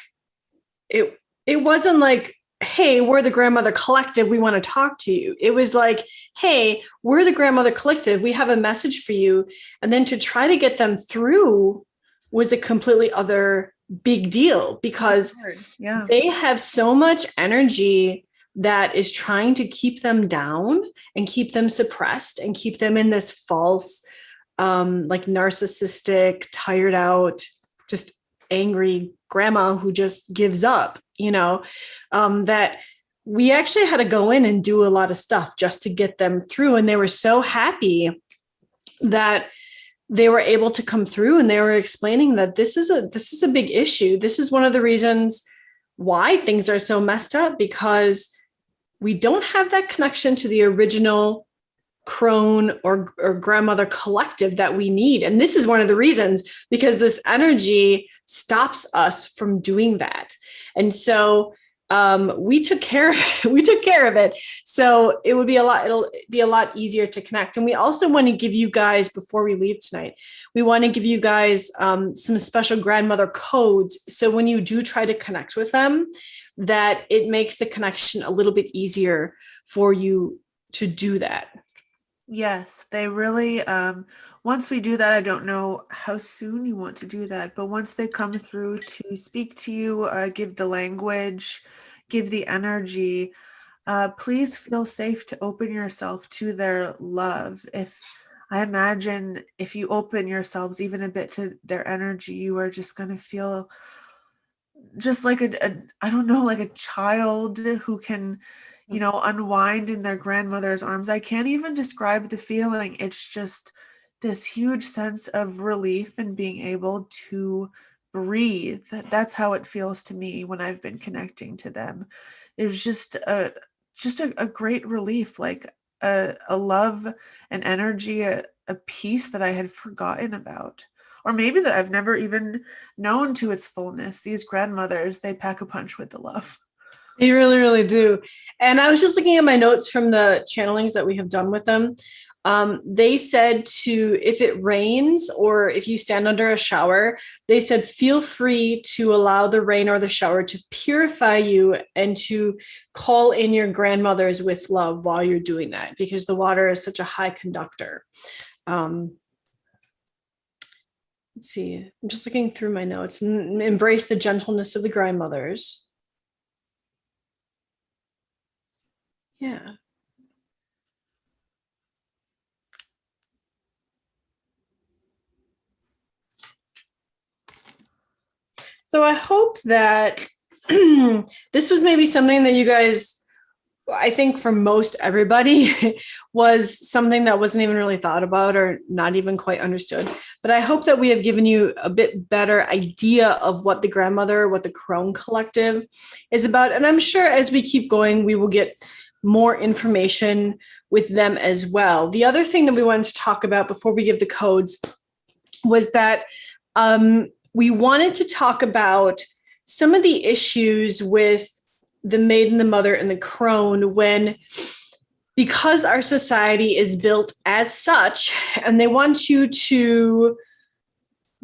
S1: it wasn't like, hey, we're the grandmother collective, we want to talk to you. It was like, hey, we're the grandmother collective, we have a message for you. And then to try to get them through was a completely other big deal, because they have so much energy that is trying to keep them down and keep them suppressed and keep them in this false, like narcissistic, tired out, just angry grandma who just gives up, you know, that we actually had to go in and do a lot of stuff just to get them through. And they were so happy that they were able to come through, and they were explaining that this is a big issue. This is one of the reasons why things are so messed up, because we don't have that connection to the original crone or grandmother collective that we need. And this is one of the reasons, because this energy stops us from doing that. And so we took care of it. So it'll be a lot easier to connect. And we also want to give you guys, before we leave tonight, we want to give you guys some special grandmother codes. So when you do try to connect with them, that it makes the connection a little bit easier for you to do that.
S2: Yes, they really, once we do that, I don't know how soon you want to do that, but once they come through to speak to you, give the language, give the energy, please feel safe to open yourself to their love. If I imagine if you open yourselves even a bit to their energy, you are just going to feel just like I don't know, like a child who can, unwind in their grandmother's arms. I can't even describe the feeling. It's just this huge sense of relief and being able to breathe. That's how it feels to me when I've been connecting to them. It's just a great relief, like a love, an energy, a peace that I had forgotten about. Or maybe that I've never even known to its fullness. These grandmothers, they pack a punch with the love.
S1: They really, really do. And I was just looking at my notes from the channelings that we have done with them. They said to, if it rains or if you stand under a shower, they said, feel free to allow the rain or the shower to purify you and to call in your grandmothers with love while you're doing that, because the water is such a high conductor. Let's see, I'm just looking through my notes. Embrace the gentleness of the grandmothers. Yeah. So I hope that this was maybe something that you guys, I think for most everybody, was something that wasn't even really thought about or not even quite understood. But I hope that we have given you a bit better idea of what the grandmother, what the Crone Collective is about. And I'm sure as we keep going, we will get more information with them as well. The other thing that we wanted to talk about before we give the codes was that we wanted to talk about some of the issues with the Maiden, the Mother, and the Crone because our society is built as such, and they want you to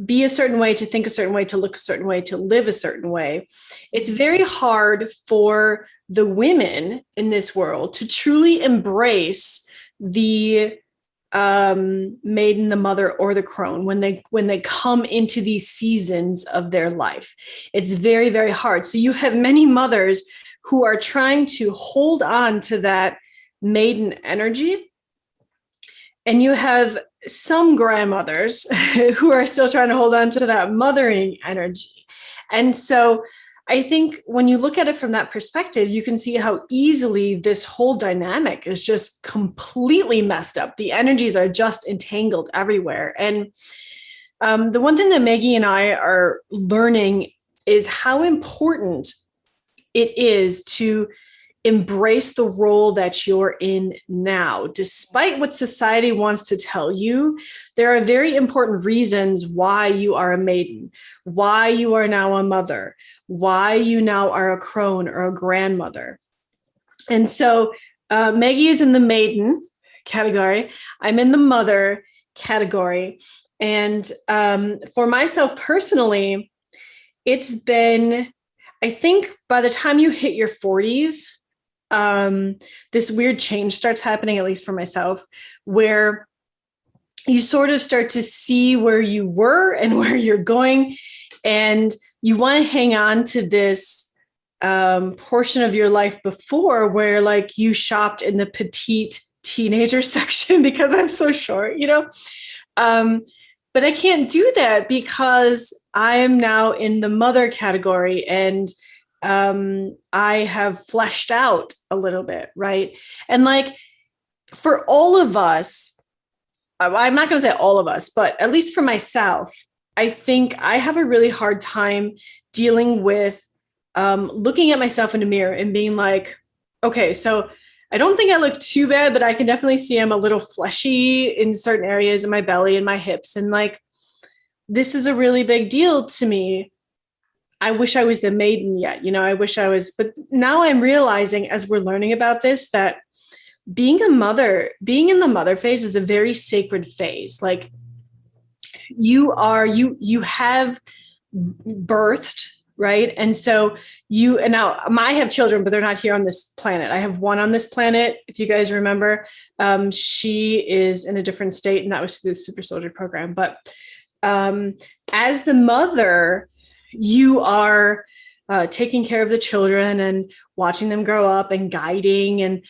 S1: be a certain way, to think a certain way, to look a certain way, to live a certain way. It's very hard for the women in this world to truly embrace the Maiden, the Mother, or the Crone when they come into these seasons of their life. It's very, very hard. So you have many mothers who are trying to hold on to that maiden energy, and you have some grandmothers who are still trying to hold on to that mothering energy. And so I think when you look at it from that perspective, you can see how easily this whole dynamic is just completely messed up. The energies are just entangled everywhere. And the one thing that Maggie and I are learning is how important it is to embrace the role that you're in now. Despite what society wants to tell you, there are very important reasons why you are a maiden, why you are now a mother, why you now are a crone or a grandmother. And so Maggie is in the maiden category. I'm in the mother category. And for myself personally, it's been, I think by the time you hit your 40s, this weird change starts happening, at least for myself, where you sort of start to see where you were and where you're going. And you want to hang on to this portion of your life before where like you shopped in the petite teenager section because I'm so short, but I can't do that because I am now in the mother category, and I have fleshed out a little bit, right? And like for all of us, I'm not going to say all of us, but at least for myself, I think I have a really hard time dealing with looking at myself in the mirror and being like, okay, so I don't think I look too bad, but I can definitely see I'm a little fleshy in certain areas in my belly and my hips. And like, this is a really big deal to me. I wish I was the maiden yet, I wish I was, but now I'm realizing as we're learning about this, that being a mother, being in the mother phase is a very sacred phase. Like you have birthed right? And so you, and now I have children, but they're not here on this planet. I have one on this planet, if you guys remember. She is in a different state, and that was through the super soldier program. But as the mother, you are taking care of the children and watching them grow up and guiding and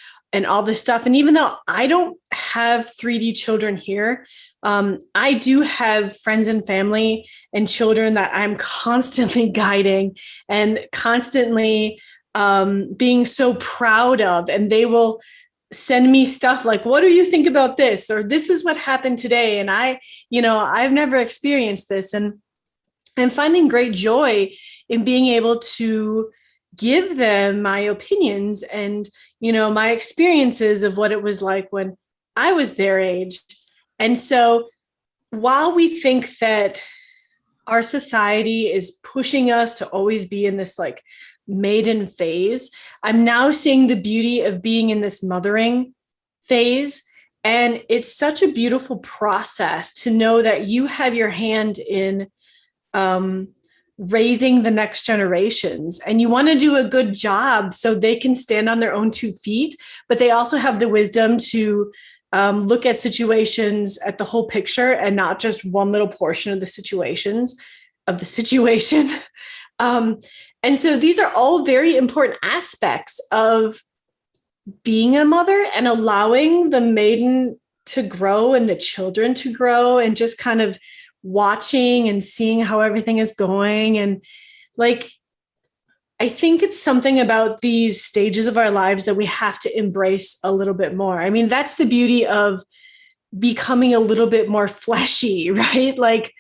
S1: all this stuff. And even though I don't have 3D children here, I do have friends and family and children that I'm constantly guiding and constantly being so proud of. And they will send me stuff like, what do you think about this? Or this is what happened today. And I've never experienced this. And I'm finding great joy in being able to give them my opinions and, my experiences of what it was like when I was their age. And so while we think that our society is pushing us to always be in this like maiden phase, I'm now seeing the beauty of being in this mothering phase. And it's such a beautiful process to know that you have your hand in raising the next generations, and you want to do a good job so they can stand on their own 2 feet, but they also have the wisdom to look at situations at the whole picture and not just one little portion of the situation. And so these are all very important aspects of being a mother and allowing the maiden to grow and the children to grow, and just kind of watching and seeing how everything is going. And like, I think it's something about these stages of our lives that we have to embrace a little bit more. I mean, that's the beauty of becoming a little bit more fleshy, right? Like,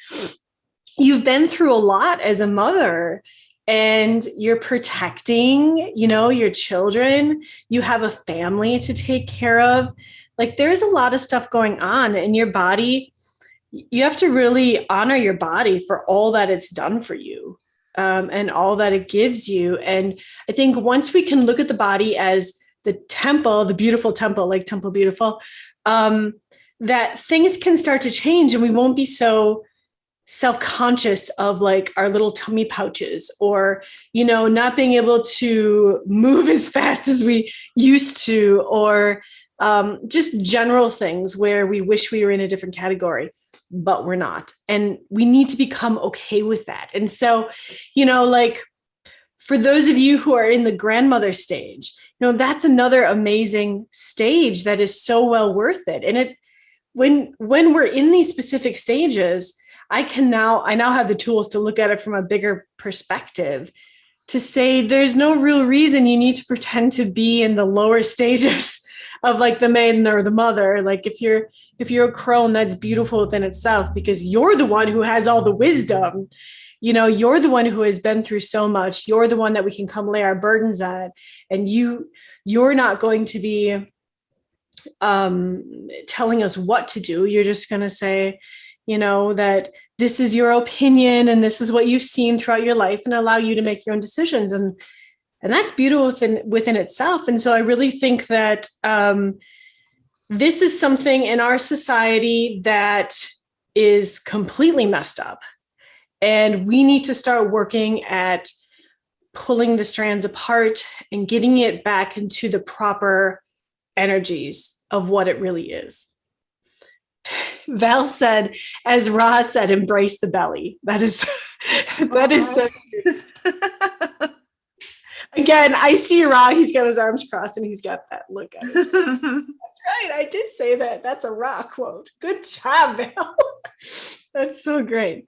S1: you've been through a lot as a mother, and you're protecting, your children. You have a family to take care of. Like, there's a lot of stuff going on in your body. You have to really honor your body for all that it's done for you, and all that it gives you. And I think once we can look at the body as the temple, the beautiful temple, like Temple Beautiful, that things can start to change, and we won't be so self-conscious of like our little tummy pouches, or, not being able to move as fast as we used to, or just general things where we wish we were in a different category, but we're not. And we need to become okay with that. And so, like, for those of you who are in the grandmother stage, that's another amazing stage that is so well worth it. And when we're in these specific stages, I now have the tools to look at it from a bigger perspective, to say there's no real reason you need to pretend to be in the lower stages of like the maiden or the mother. Like, if you're a crone, that's beautiful within itself, because you're the one who has all the wisdom. You're the one who has been through so much. You're the one that we can come lay our burdens at, and you're not going to be telling us what to do. You're just going to say, that this is your opinion and this is what you've seen throughout your life, and allow you to make your own decisions. And that's beautiful within itself. And so I really think that this is something in our society that is completely messed up. And we need to start working at pulling the strands apart and getting it back into the proper energies of what it really is. Val said, as Ra said, embrace the belly. That is so true. Again, I see Ra, he's got his arms crossed and he's got that look at his face. That's right. I did say that. That's a Ra quote. Good job, Val. That's so great.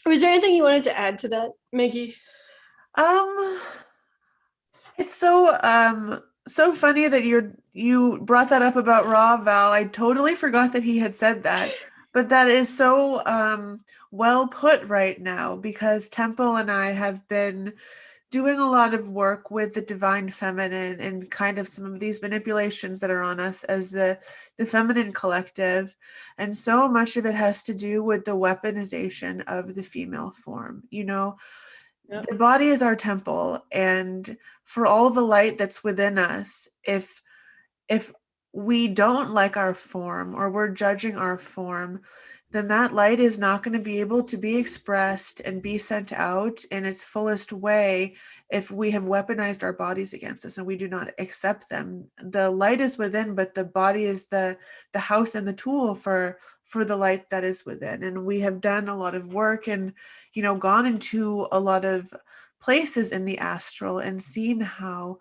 S1: Was there anything you wanted to add to that, Maggie?
S2: It's so funny that you brought that up about Ra, Val. I totally forgot that he had said that, but that is so well put right now, because Temple and I have been doing a lot of work with the divine feminine and kind of some of these manipulations that are on us as the feminine collective. And so much of it has to do with the weaponization of the female form. Yep. The body is our temple, and for all the light that's within us, if we don't like our form, or we're judging our form, then that light is not going to be able to be expressed and be sent out in its fullest way if we have weaponized our bodies against us and we do not accept them. The light is within, but the body is the house and the tool for the light that is within. And we have done a lot of work and, you know, gone into a lot of places in the astral and seen how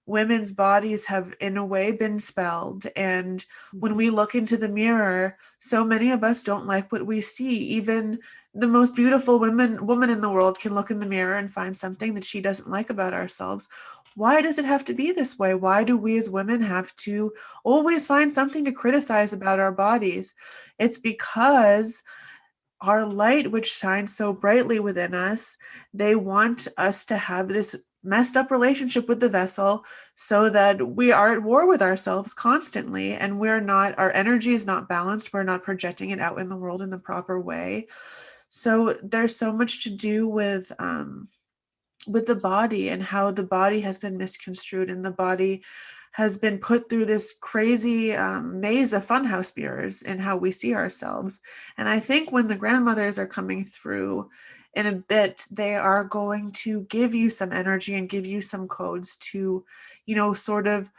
S2: women's bodies have in a way been spelled. And when we look into the mirror, so many of us don't like what we see. Even the most beautiful woman in the world can look in the mirror and find something that she doesn't like about ourselves. Why does it have to be this way? Why do we as women have to always find something to criticize about our bodies? It's because our light, which shines so brightly within us, they want us to have this messed up relationship with the vessel so that we are at war with ourselves constantly, and our energy is not balanced. We're not projecting it out in the world in the proper way. So there's so much to do with the body and how the body has been misconstrued, and the body has been put through this crazy maze of funhouse mirrors in how we see ourselves. And I think when the grandmothers are coming through in a bit, they are going to give you some energy and give you some codes to, you know, sort of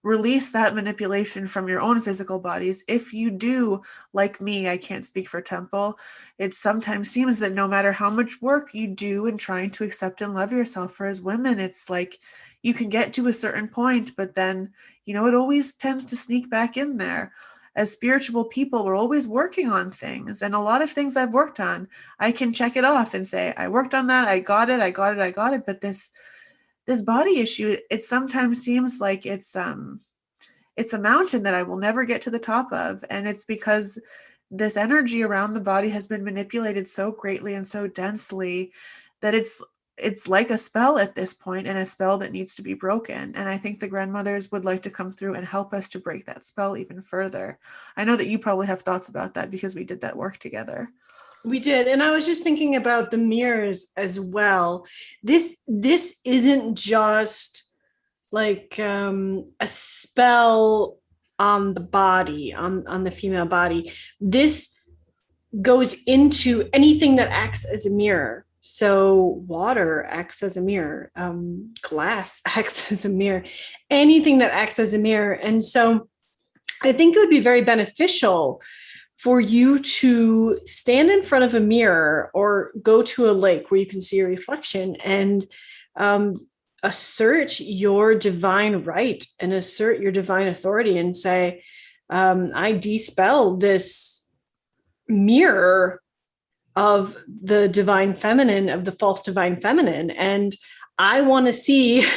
S2: release that manipulation from your own physical bodies. If you do, like me, I can't speak for Temple, it sometimes seems that no matter how much work you do in trying to accept and love yourself, for as women, it's like you can get to a certain point, but then, you know, it always tends to sneak back in there. As spiritual people, we're always working on things, and a lot of things I've worked on, I can check it off and say, I worked on that, I got it. But this body issue, it sometimes seems like it's a mountain that I will never get to the top of. And it's because this energy around the body has been manipulated so greatly and so densely that it's like a spell at this point, and a spell that needs to be broken. And I think the grandmothers would like to come through and help us to break that spell even further. I know that you probably have thoughts about that because we did that work together.
S1: We did. And I was just thinking about the mirrors as well. This isn't just like a spell on the body, on the female body. This goes into anything that acts as a mirror. So water acts as a mirror, glass acts as a mirror, anything that acts as a mirror. And so I think it would be very beneficial for you to stand in front of a mirror or go to a lake where you can see your reflection and assert your divine right and assert your divine authority and say, I dispel this mirror of the divine feminine, of the false divine feminine. And I want to see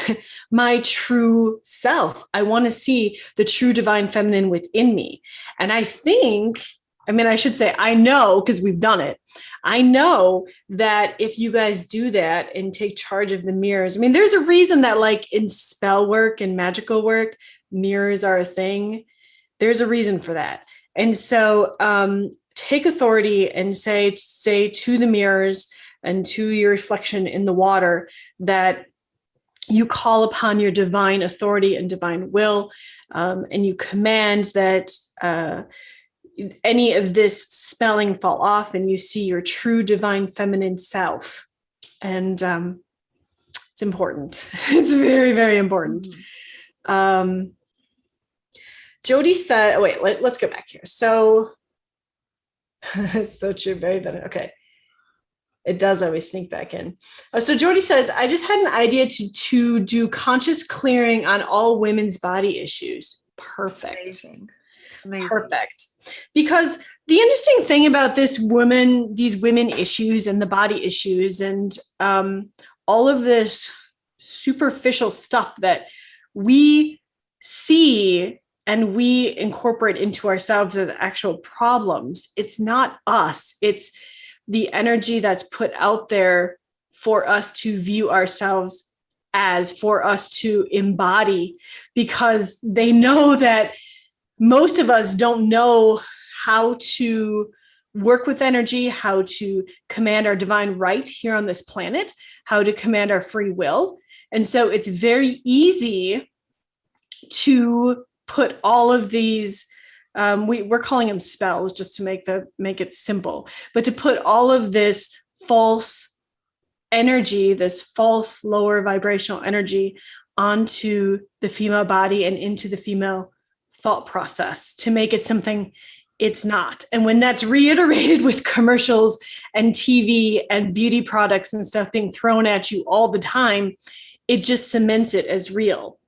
S1: my true self. I want to see the true divine feminine within me. And I think, I should say, I know, because we've done it. I know that if you guys do that and take charge of the mirrors, there's a reason that like in spell work and magical work, mirrors are a thing. There's a reason for that. And so take authority and say to the mirrors and to your reflection in the water that you call upon your divine authority and divine will, and you command that any of this spelling fall off and you see your true divine feminine self. And it's important. It's very, very important. Jody said, let's go back here. So it's so true. Very better. Okay. It does always sneak back in. So Jody says, I just had an idea to do conscious clearing on all women's body issues. Perfect.
S2: Amazing.
S1: Perfect. Because the interesting thing about these women issues and the body issues and all of this superficial stuff that we see and we incorporate into ourselves as actual problems, it's not us. It's the energy that's put out there for us to view ourselves as, for us to embody, because they know that most of us don't know how to work with energy, how to command our divine right here on this planet, how to command our free will. And so it's very easy to put all of these we're calling them spells just to make it simple, but to put all of this false energy, this false lower vibrational energy onto the female body and into the female thought process to make it something it's not. And when that's reiterated with commercials and TV and beauty products and stuff being thrown at you all the time, it just cements it as real.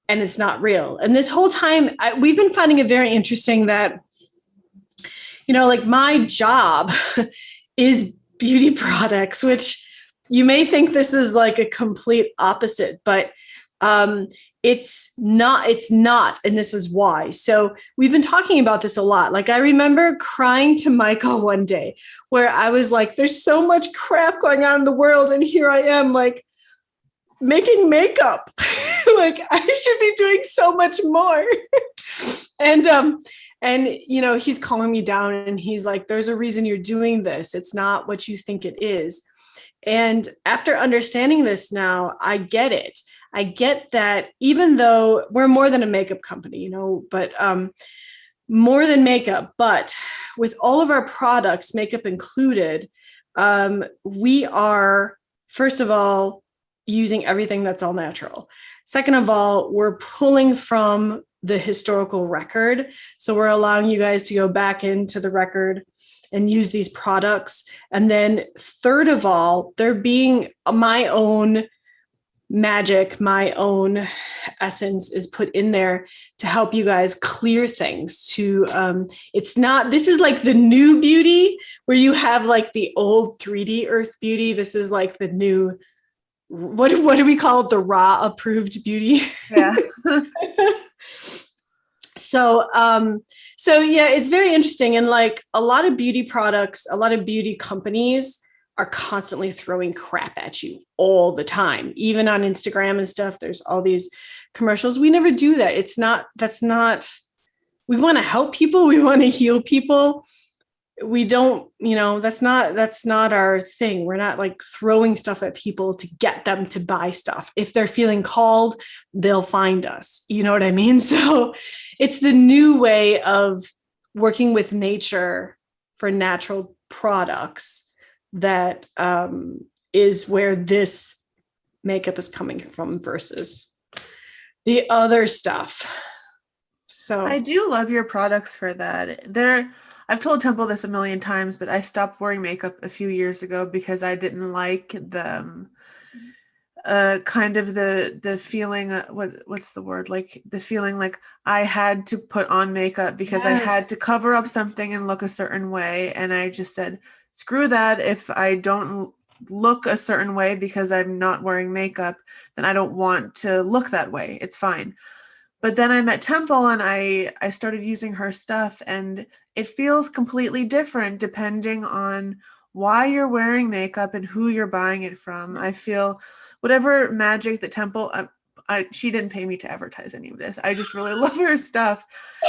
S1: And it's not real. And this whole time, we've been finding it very interesting that, like my job is beauty products, which you may think this is like a complete opposite, but it's not. And this is why. So we've been talking about this a lot. Like I remember crying to Michael one day where I was like, there's so much crap going on in the world. And here I am like making makeup. Like I should be doing so much more. And he's calling me down and he's like, there's a reason you're doing this. It's not what you think it is. And after understanding this now, I get it. I get that even though we're more than a makeup company, but more than makeup, but with all of our products, makeup included, we are, first of all, using everything that's all natural. Second of all, we're pulling from the historical record. So we're allowing you guys to go back into the record and use these products. And then third of all, they're being my own magic, my own essence is put in there to help you guys clear things this is like the new beauty where you have like the old 3D earth beauty. This is like the new, what do we call it? The raw approved beauty.
S2: Yeah.
S1: So yeah, it's very interesting. And like a lot of beauty products, a lot of beauty companies are constantly throwing crap at you all the time. Even on Instagram and stuff, there's all these commercials. We never do that. We want to help people. We want to heal people. We don't, that's not our thing. We're not like throwing stuff at people to get them to buy stuff. If they're feeling called, they'll find us. You know what I mean? So it's the new way of working with nature for natural products that is where this makeup is coming from versus the other stuff. So
S2: I do love your products for that. I've told Temple this a million times, but I stopped wearing makeup a few years ago because I didn't like the kind of the feeling, what's the word? Like the feeling like I had to put on makeup because I had to cover up something and look a certain way. And I just said, screw that. If I don't look a certain way because I'm not wearing makeup, then I don't want to look that way. It's fine. But then I met Temple and I started using her stuff, and it feels completely different depending on why you're wearing makeup and who you're buying it from. I feel whatever magic that Temple, she didn't pay me to advertise any of this. I just really love her stuff.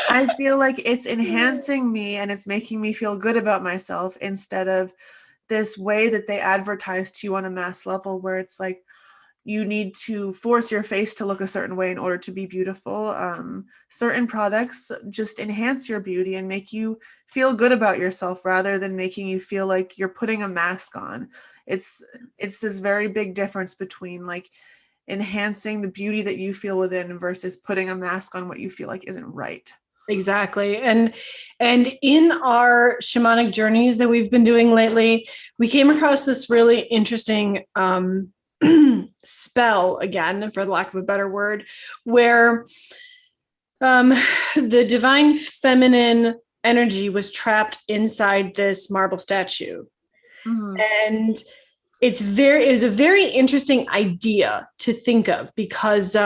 S2: I feel like it's enhancing me and it's making me feel good about myself instead of this way that they advertise to you on a mass level where it's like, you need to force your face to look a certain way in order to be beautiful. Certain products just enhance your beauty and make you feel good about yourself rather than making you feel like you're putting a mask on. It's this very big difference between like enhancing the beauty that you feel within versus putting a mask on what you feel like isn't right.
S1: Exactly. And in our shamanic journeys that we've been doing lately, we came across this really interesting spell, again, for the lack of a better word, where the divine feminine energy was trapped inside this marble statue. Mm-hmm. And it was a very interesting idea to think of because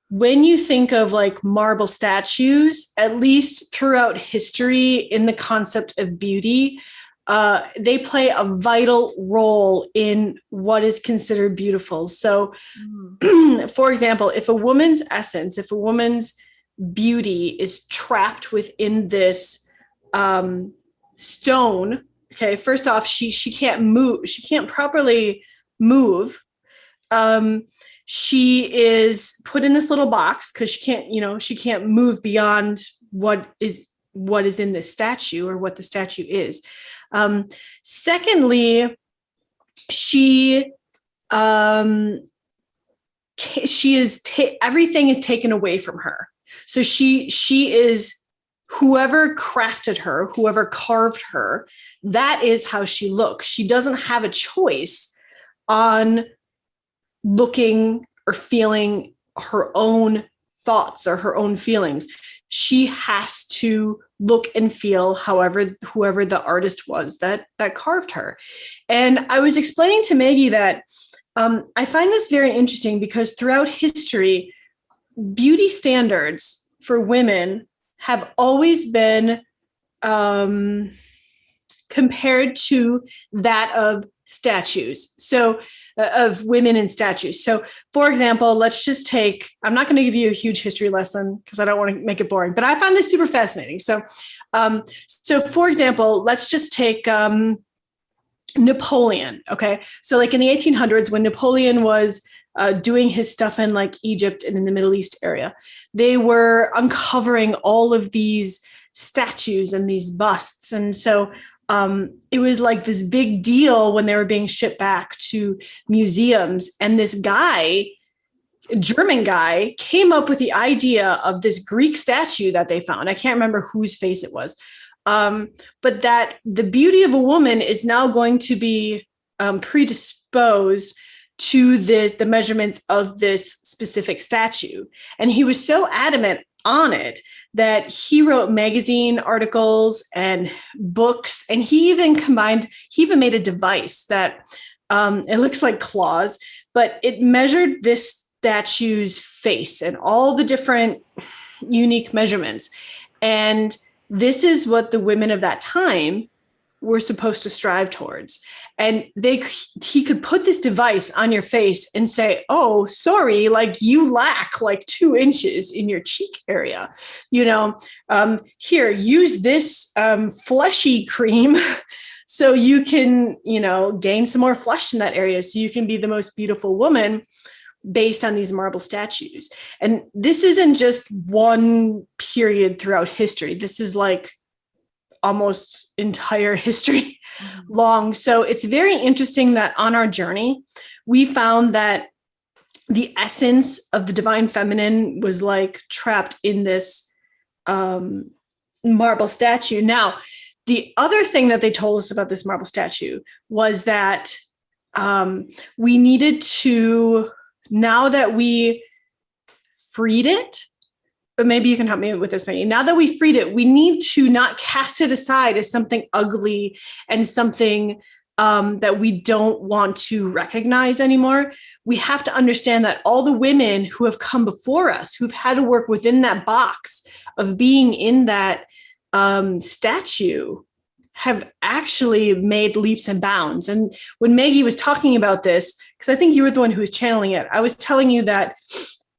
S1: when you think of like marble statues, at least throughout history in the concept of beauty, they play a vital role in what is considered beautiful. So, for example, if a woman's essence, if a woman's beauty is trapped within this stone, okay, first off, she can't move, she can't properly move. she is put in this little box because she can't move beyond what is in this statue or what the statue is. Secondly, she everything is taken away from her. So she is whoever crafted her, whoever carved her, that is how she looks. She doesn't have a choice on looking or feeling her own thoughts or her own feelings. She has to look and feel whoever the artist was that carved her. And I was explaining to Maggie that I find this very interesting because throughout history, beauty standards for women have always been compared to that of statues. So of women in statues. So for example, let's just take, I'm not going to give you a huge history lesson because I don't want to make it boring, but I find this super fascinating. So for example, let's just take Napoleon. Okay. So like in the 1800s, when Napoleon was doing his stuff in like Egypt and in the Middle East area, they were uncovering all of these statues and these busts. And so it was like this big deal when they were being shipped back to museums. And this guy, a German guy, came up with the idea of this Greek statue that they found. I can't remember whose face it was. But that the beauty of a woman is now going to be predisposed to the measurements of this specific statue. And he was so adamant on it that he wrote magazine articles and books. And he even made a device that it looks like claws, but it measured this statue's face and all the different unique measurements. And this is what the women of that time were supposed to strive towards. And he could put this device on your face and say, oh, sorry, like you lack like 2 inches in your cheek area, here, use this fleshy cream so you can, gain some more flesh in that area. So you can be the most beautiful woman based on these marble statues. And this isn't just one period throughout history. This is like almost entire history long. So it's very interesting that on our journey, we found that the essence of the divine feminine was like trapped in this marble statue. Now, the other thing that they told us about this marble statue was that we needed to, now that we freed it, but maybe you can help me with this, Maggie. Now that we freed it, we need to not cast it aside as something ugly and something that we don't want to recognize anymore. We have to understand that all the women who have come before us, who've had to work within that box of being in that statue, have actually made leaps and bounds. And when Maggie was talking about this, because I think you were the one who was channeling it, I was telling you that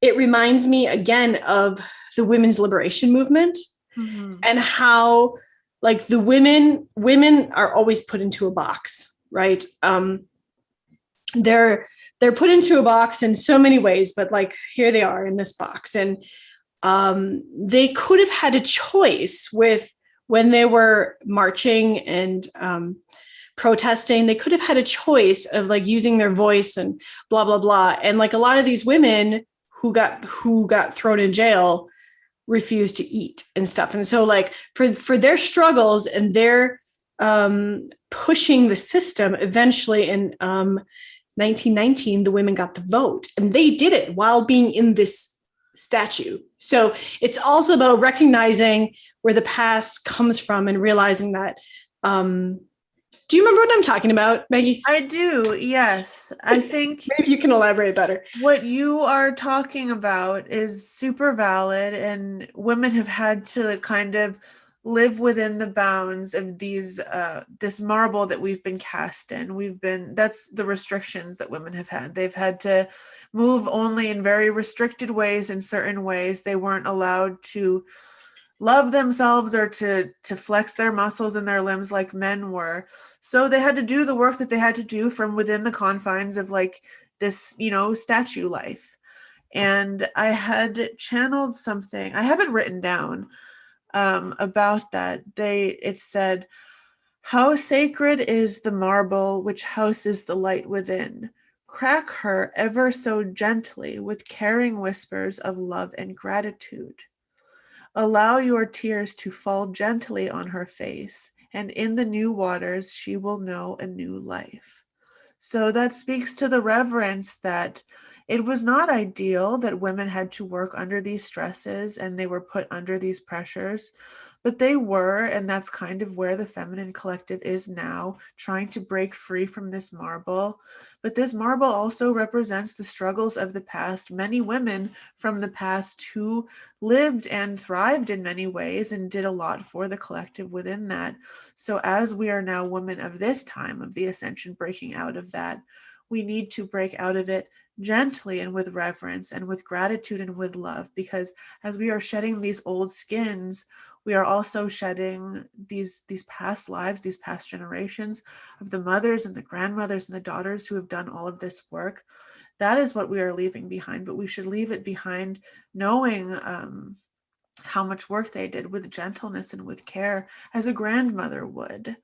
S1: it reminds me again of the women's liberation movement, and how like the women are always put into a box, right? They're put into a box in so many ways, but like here they are in this box. And they could have had a choice with when they were marching and protesting, they could have had a choice of like using their voice and blah, blah, blah. And like a lot of these women who got thrown in jail refused to eat and stuff. And so like for their struggles and their pushing the system, eventually in 1919, the women got the vote, and they did it while being in this statue. So it's also about recognizing where the past comes from and realizing that, do you remember what I'm talking about, Maggie?
S2: I do, yes. I think
S1: maybe you can elaborate better.
S2: What you are talking about is super valid, and women have had to kind of live within the bounds of these this marble that we've been cast in. That's the restrictions that women have had. They've had to move only in very restricted ways, in certain ways. They weren't allowed to love themselves or to flex their muscles and their limbs like men were. So they had to do the work that they had to do from within the confines of like this, statue life. And I had channeled something I haven't written down about that. It said, "How sacred is the marble which houses the light within. Crack her ever so gently with caring whispers of love and gratitude. Allow your tears to fall gently on her face, and in the new waters she will know a new life." So that speaks to the reverence that it was not ideal that women had to work under these stresses and they were put under these pressures, but they were, and that's kind of where the feminine collective is now, trying to break free from this marble. But this marble also represents the struggles of the past, many women from the past who lived and thrived in many ways and did a lot for the collective within that. So as we are now women of this time of the ascension breaking out of that, we need to break out of it gently and with reverence and with gratitude and with love, because as we are shedding these old skins, we are also shedding these past lives, these past generations of the mothers and the grandmothers and the daughters who have done all of this work. That is what we are leaving behind, but we should leave it behind knowing how much work they did with gentleness and with care, as a grandmother would,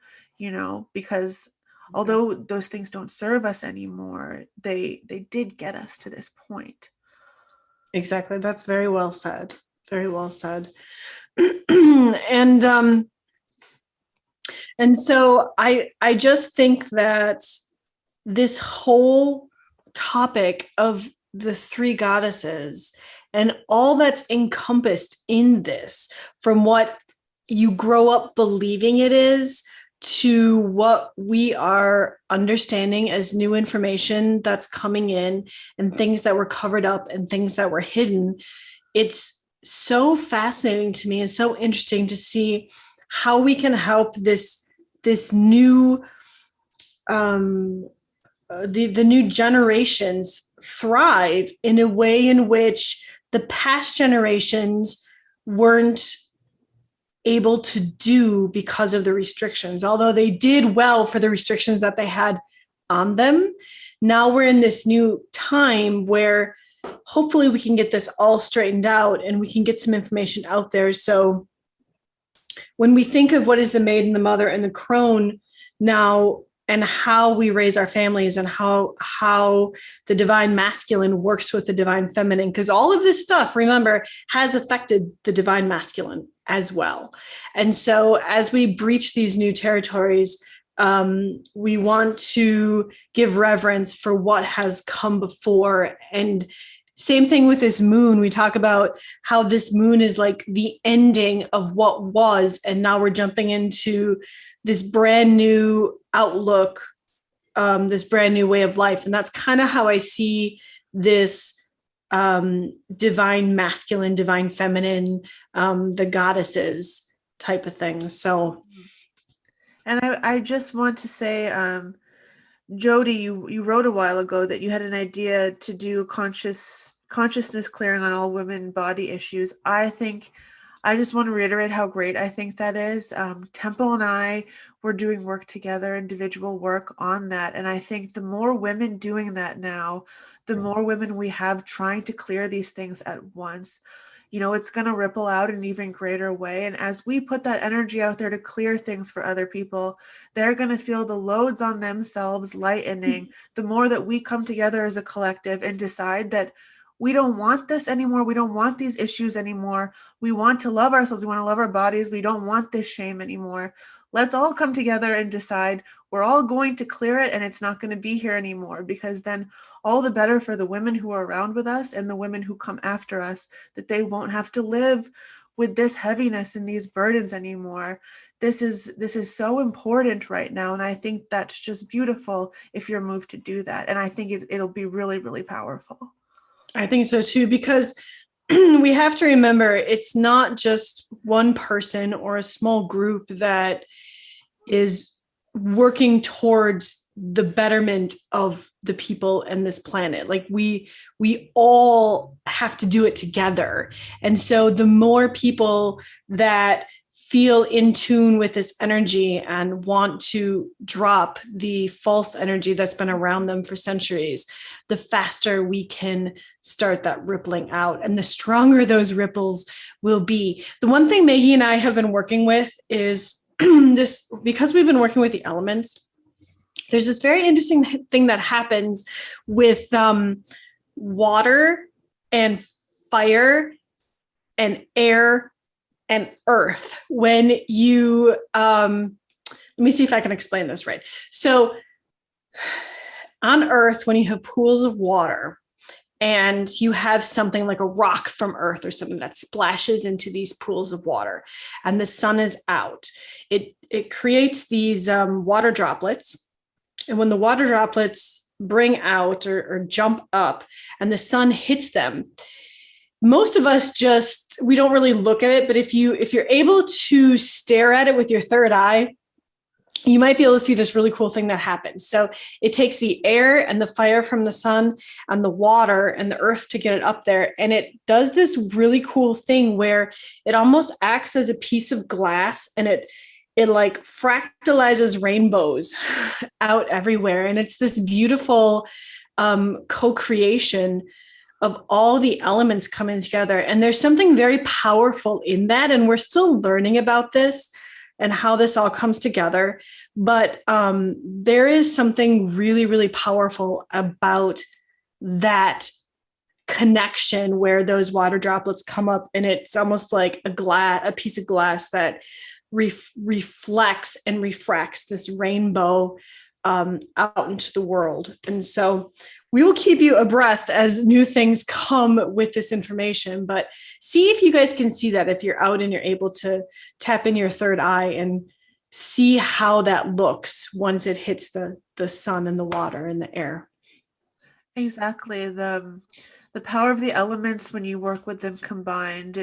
S2: because although those things don't serve us anymore, they did get us to this point.
S1: Exactly. That's very well said. Very well said. and so I just think that this whole topic of the three goddesses and all that's encompassed in this, from what you grow up believing it is to what we are understanding as new information that's coming in, and things that were covered up and things that were hidden, it's so fascinating to me and so interesting to see how we can help this new the new generations thrive in a way in which the past generations weren't able to do because of the restrictions. Although they did well for the restrictions that they had on them, now we're in this new time where hopefully we can get this all straightened out and we can get some information out there. So when we think of what is the Maiden, the Mother, and the Crone now, and how we raise our families, and how the divine masculine works with the divine feminine, because all of this stuff, remember, has affected the divine masculine as well. And so as we breach these new territories, we want to give reverence for what has come before. And same thing with this moon. We talk about how this moon is like the ending of what was, and now we're jumping into this brand new outlook, this brand new way of life. And that's kind of how I see this divine masculine, divine feminine, the goddesses type of thing. So,
S2: and I just want to say, Jody, you wrote a while ago that you had an idea to do consciousness clearing on all women body issues. I just want to reiterate how great I think that is. Temple and I were doing work together, individual work on that. And I think the more women doing that now, the more women we have trying to clear these things at once, it's going to ripple out in an even greater way. And as we put that energy out there to clear things for other people, they're going to feel the loads on themselves lightening the more that we come together as a collective and decide that we don't want this anymore. We don't want these issues anymore. We want to love ourselves. We want to love our bodies. We don't want this shame anymore. Let's all come together and decide we're all going to clear it, and it's not going to be here anymore, because then all the better for the women who are around with us and the women who come after us, that they won't have to live with this heaviness and these burdens anymore. This is so important right now. And I think that's just beautiful if you're moved to do that. And I think it'll be really, really powerful.
S1: I think so too, because we have to remember it's not just one person or a small group that is working towards the betterment of the people and this planet. Like we all have to do it together. And so the more people that feel in tune with this energy and want to drop the false energy that's been around them for centuries, the faster we can start that rippling out and the stronger those ripples will be. The one thing Maggie and I have been working with is this, because we've been working with the elements, there's this very interesting thing that happens with water and fire and air and earth when you let me see if I can explain this right. So on earth, when you have pools of water and you have something like a rock from earth or something that splashes into these pools of water and the sun is out, it creates these water droplets. And when the water droplets bring out or jump up and the sun hits them, most of us we don't really look at it. But if you're able to stare at it with your third eye, you might be able to see this really cool thing that happens. So it takes the air and the fire from the sun and the water and the earth to get it up there. And it does this really cool thing where it almost acts as a piece of glass, and it like fractalizes rainbows out everywhere. And it's this beautiful co-creation of all the elements coming together. And there's something very powerful in that. And we're still learning about this and how this all comes together. But there is something really, really powerful about that connection where those water droplets come up, and it's almost like a piece of glass that reflects and refracts this rainbow out into the world. And so we will keep you abreast as new things come with this information, but see if you guys can see that if you're out and you're able to tap in your third eye and see how that looks once it hits the sun and the water and the air.
S2: Exactly. The power of the elements when you work with them combined,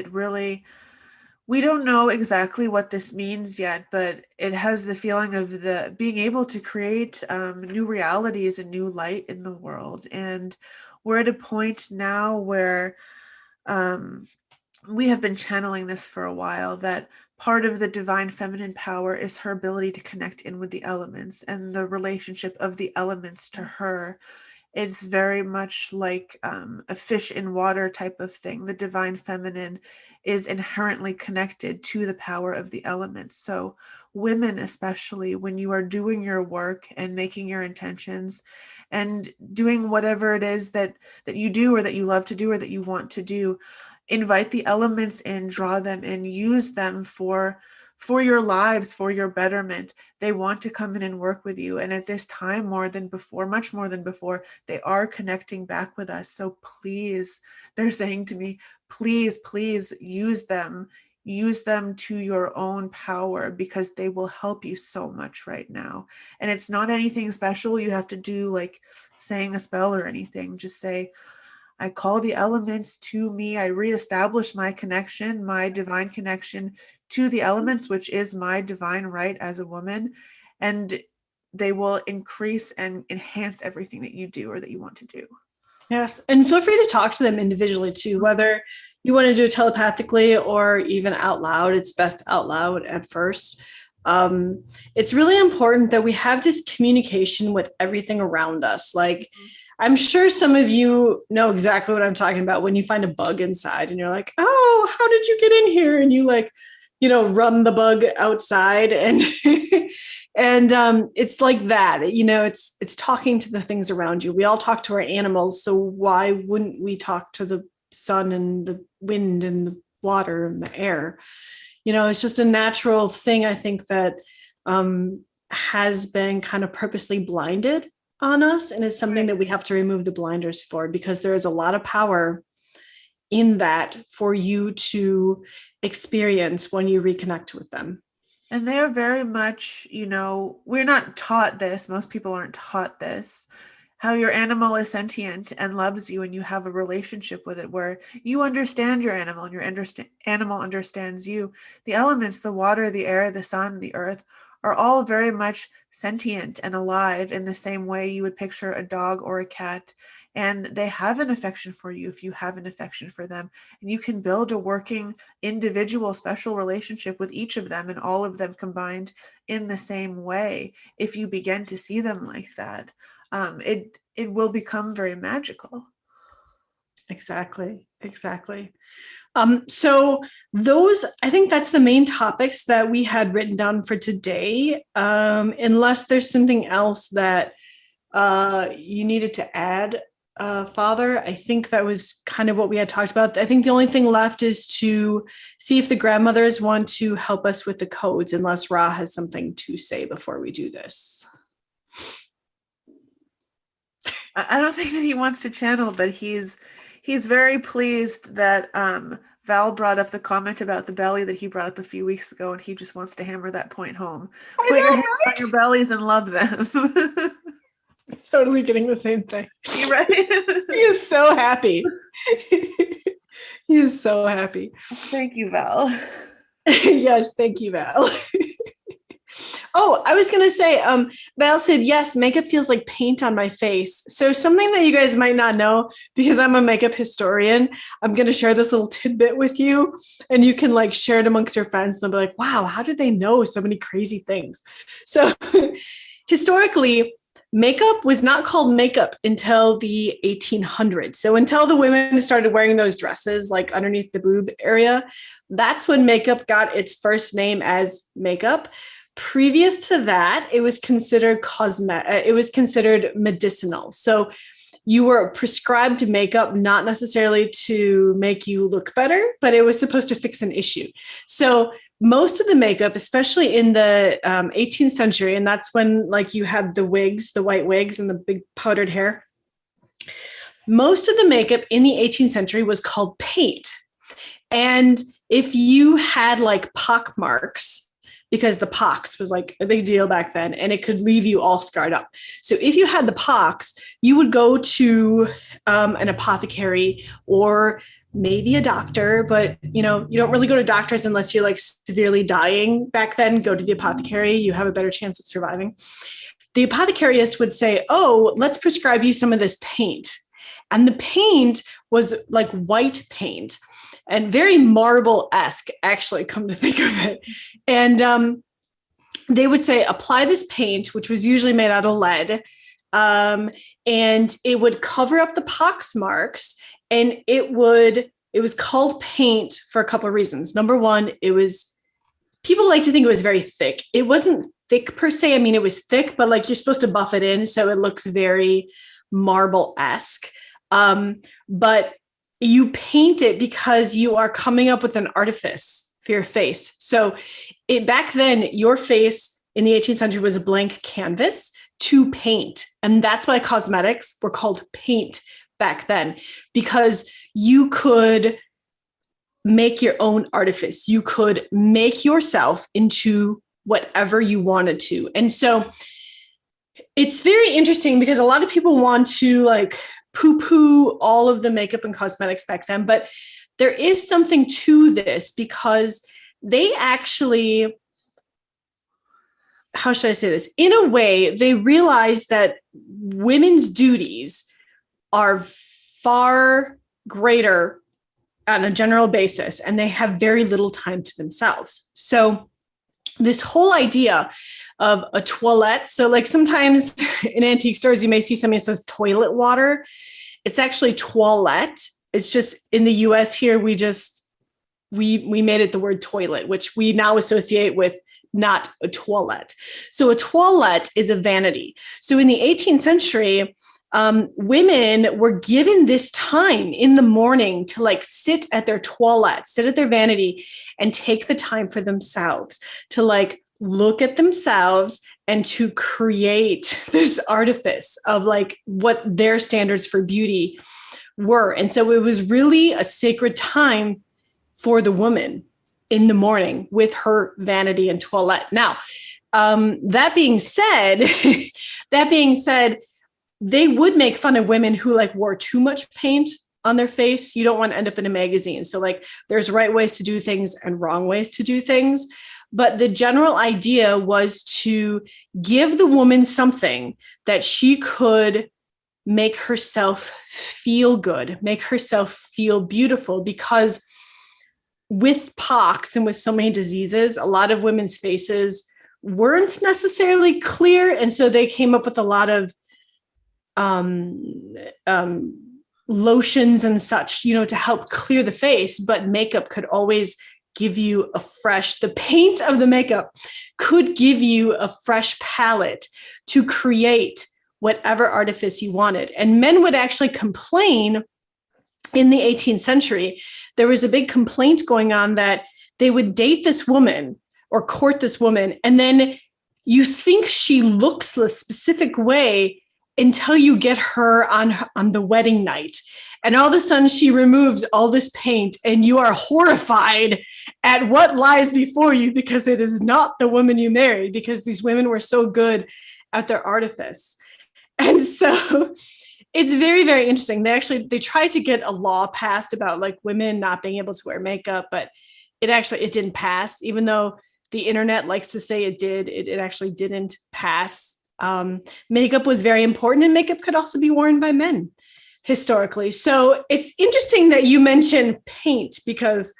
S2: we don't know exactly what this means yet, but it has the feeling of being able to create new realities and new light in the world. And we're at a point now where we have been channeling this for a while, that part of the divine feminine power is her ability to connect in with the elements and the relationship of the elements to her. It's very much like a fish in water type of thing. The divine feminine is inherently connected to the power of the elements. So women, especially when you are doing your work and making your intentions and doing whatever it is that you do or that you love to do or that you want to do, invite the elements in, draw them in, use them for your lives, for your betterment. They want to come in and work with you. And at this time, more than before, much more than before, they are connecting back with us. So please, they're saying to me, please use them to your own power, because they will help you so much right now. And it's not anything special you have to do, like saying a spell or anything. Just say, I call the elements to me. I reestablish my connection, my divine connection to the elements, which is my divine right as a woman. And they will increase and enhance everything that you do or that you want to do.
S1: Yes. And feel free to talk to them individually too, whether you want to do it telepathically or even out loud. It's best out loud at first. It's really important that we have this communication with everything around us. Like, I'm sure some of you know exactly what I'm talking about when you find a bug inside and you're like, oh, how did you get in here? And you like, run the bug outside and and it's like that, it's talking to the things around you. We all talk to our animals. So why wouldn't we talk to the sun and the wind and the water and the air? It's just a natural thing, I think, that has been kind of purposely blinded on us. And it's something that we have to remove the blinders for, because there is a lot of power in that for you to experience when you reconnect with them.
S2: And they're very much, we're not taught this. Most people aren't taught this. How your animal is sentient and loves you, and you have a relationship with it where you understand your animal and your animal understands you. The elements, the water, the air, the sun, the earth, are all very much sentient and alive in the same way you would picture a dog or a cat. and they have an affection for you if you have an affection for them. And you can build a working, individual, special relationship with each of them and all of them combined in the same way. If you begin to see them like that, it will become very magical.
S1: Exactly. So those, I think that's the main topics that we had written down for today. Unless there's something else that you needed to add, Father, I think that was kind of what we had talked about. I think the only thing left is to see if the grandmothers want to help us with the codes, unless Ra has something to say before we do this.
S2: I don't think that he wants to channel, but he's very pleased that Val brought up the comment about the belly that he brought up a few weeks ago, and he just wants to hammer that point home. Put your hands on your bellies and love them.
S1: Totally getting the same thing.
S2: You're right.
S1: He is so happy. He is so happy.
S2: Thank you, Val.
S1: Yes, thank you, Val. Oh, I was going to say, Val said, yes, makeup feels like paint on my face. So something that you guys might not know, because I'm a makeup historian, I'm going to share this little tidbit with you, and you can like share it amongst your friends. And they'll be like, wow, how did they know so many crazy things? So historically, makeup was not called makeup until the 1800s. So until the women started wearing those dresses like underneath the boob area, that's when makeup got its first name as makeup. Previous to that, it was considered it was considered medicinal. So you were prescribed makeup not necessarily to make you look better, but it was supposed to fix an issue. So most of the makeup, especially in the 18th century, and that's when like you had the wigs, the white wigs and the big powdered hair. Most of the makeup in the 18th century was called paint. And if you had like pock marks, because the pox was like a big deal back then, and it could leave you all scarred up. So if you had the pox, you would go to an apothecary or maybe a doctor, but you don't really go to doctors unless you're like severely dying. Back then, go to the apothecary, you have a better chance of surviving. The apothecarist would say, oh, let's prescribe you some of this paint. And the paint was like white paint. And very marble-esque, actually, come to think of it. And they would say, apply this paint, which was usually made out of lead, and it would cover up the pox marks. And it was called paint for a couple of reasons. Number one, people like to think it was very thick. It wasn't thick per se. I mean, it was thick, but like you're supposed to buff it in, so it looks very marble-esque. But you paint it because you are coming up with an artifice for your face. So back then, your face in the 18th century was a blank canvas to paint. And that's why cosmetics were called paint back then, because you could make your own artifice. You could make yourself into whatever you wanted to. And so it's very interesting because a lot of people want to like poo-poo all of the makeup and cosmetics back then, but there is something to this because they actually, how should I say this? In a way, they realize that women's duties are far greater on a general basis, and they have very little time to themselves. So this whole idea of a toilette. So like sometimes in antique stores, you may see something that says toilet water. It's actually toilette. It's just in the US here, we made it the word toilet, which we now associate with not a toilet. So a toilette is a vanity. So in the 18th century, women were given this time in the morning to like sit at their toilet, sit at their vanity and take the time for themselves to like look at themselves and to create this artifice of like what their standards for beauty were. And so it was really a sacred time for the woman in the morning with her vanity and toilette. Now, that being said, they would make fun of women who like wore too much paint on their face. You don't want to end up in a magazine. So like there's right ways to do things and wrong ways to do things. But the general idea was to give the woman something that she could make herself feel good, make herself feel beautiful, because with pox and with so many diseases, a lot of women's faces weren't necessarily clear. And so they came up with a lot of lotions and such, to help clear the face. But makeup could always give you the paint of the makeup could give you a fresh palette to create whatever artifice you wanted. And men would actually complain in the 18th century. There was a big complaint going on that they would date this woman or court this woman, and then you think she looks a specific way until you get her on the wedding night. And all of a sudden she removes all this paint and you are horrified at what lies before you, because it is not the woman you married, because these women were so good at their artifice. And so it's very, very interesting. They tried to get a law passed about like women not being able to wear makeup, but it didn't pass, even though the internet likes to say it did. It actually didn't pass. Makeup was very important, and makeup could also be worn by men historically. So it's interesting that you mentioned paint, because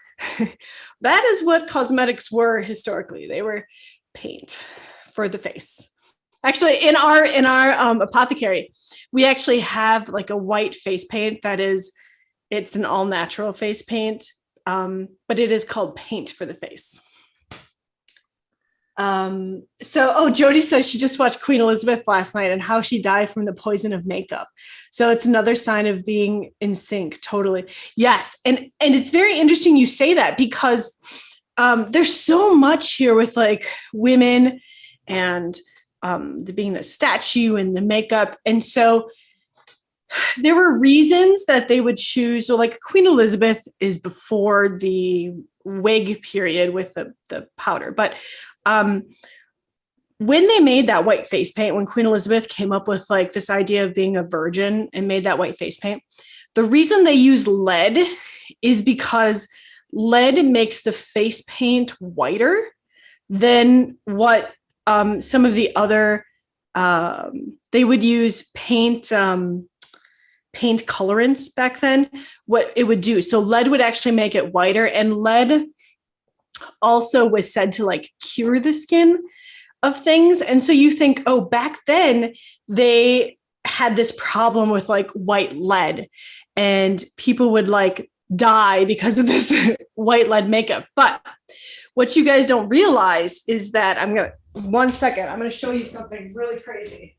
S1: that is what cosmetics were historically. They were paint for the face. Actually, in our apothecary, we actually have like a white face paint it's an all natural face paint, but it is called paint for the face. Jody says she just watched Queen Elizabeth last night and how she died from the poison of makeup. So it's another sign of being in sync. Totally. Yes. And it's very interesting you say that, because there's so much here with like women and being the statue and the makeup. And so there were reasons that they would choose. So like Queen Elizabeth is before the wig period with the powder. But when they made that white face paint, when Queen Elizabeth came up with like this idea of being a virgin and made that white face paint, the reason they used lead is because lead makes the face paint whiter than what some of the other, they would use paint colorants back then, what it would do. So lead would actually make it whiter, and lead also was said to like cure the skin of things. And so you think, oh, back then they had this problem with like white lead, and people would like die because of this white lead makeup. But what you guys don't realize is that I'm going to show you something really crazy.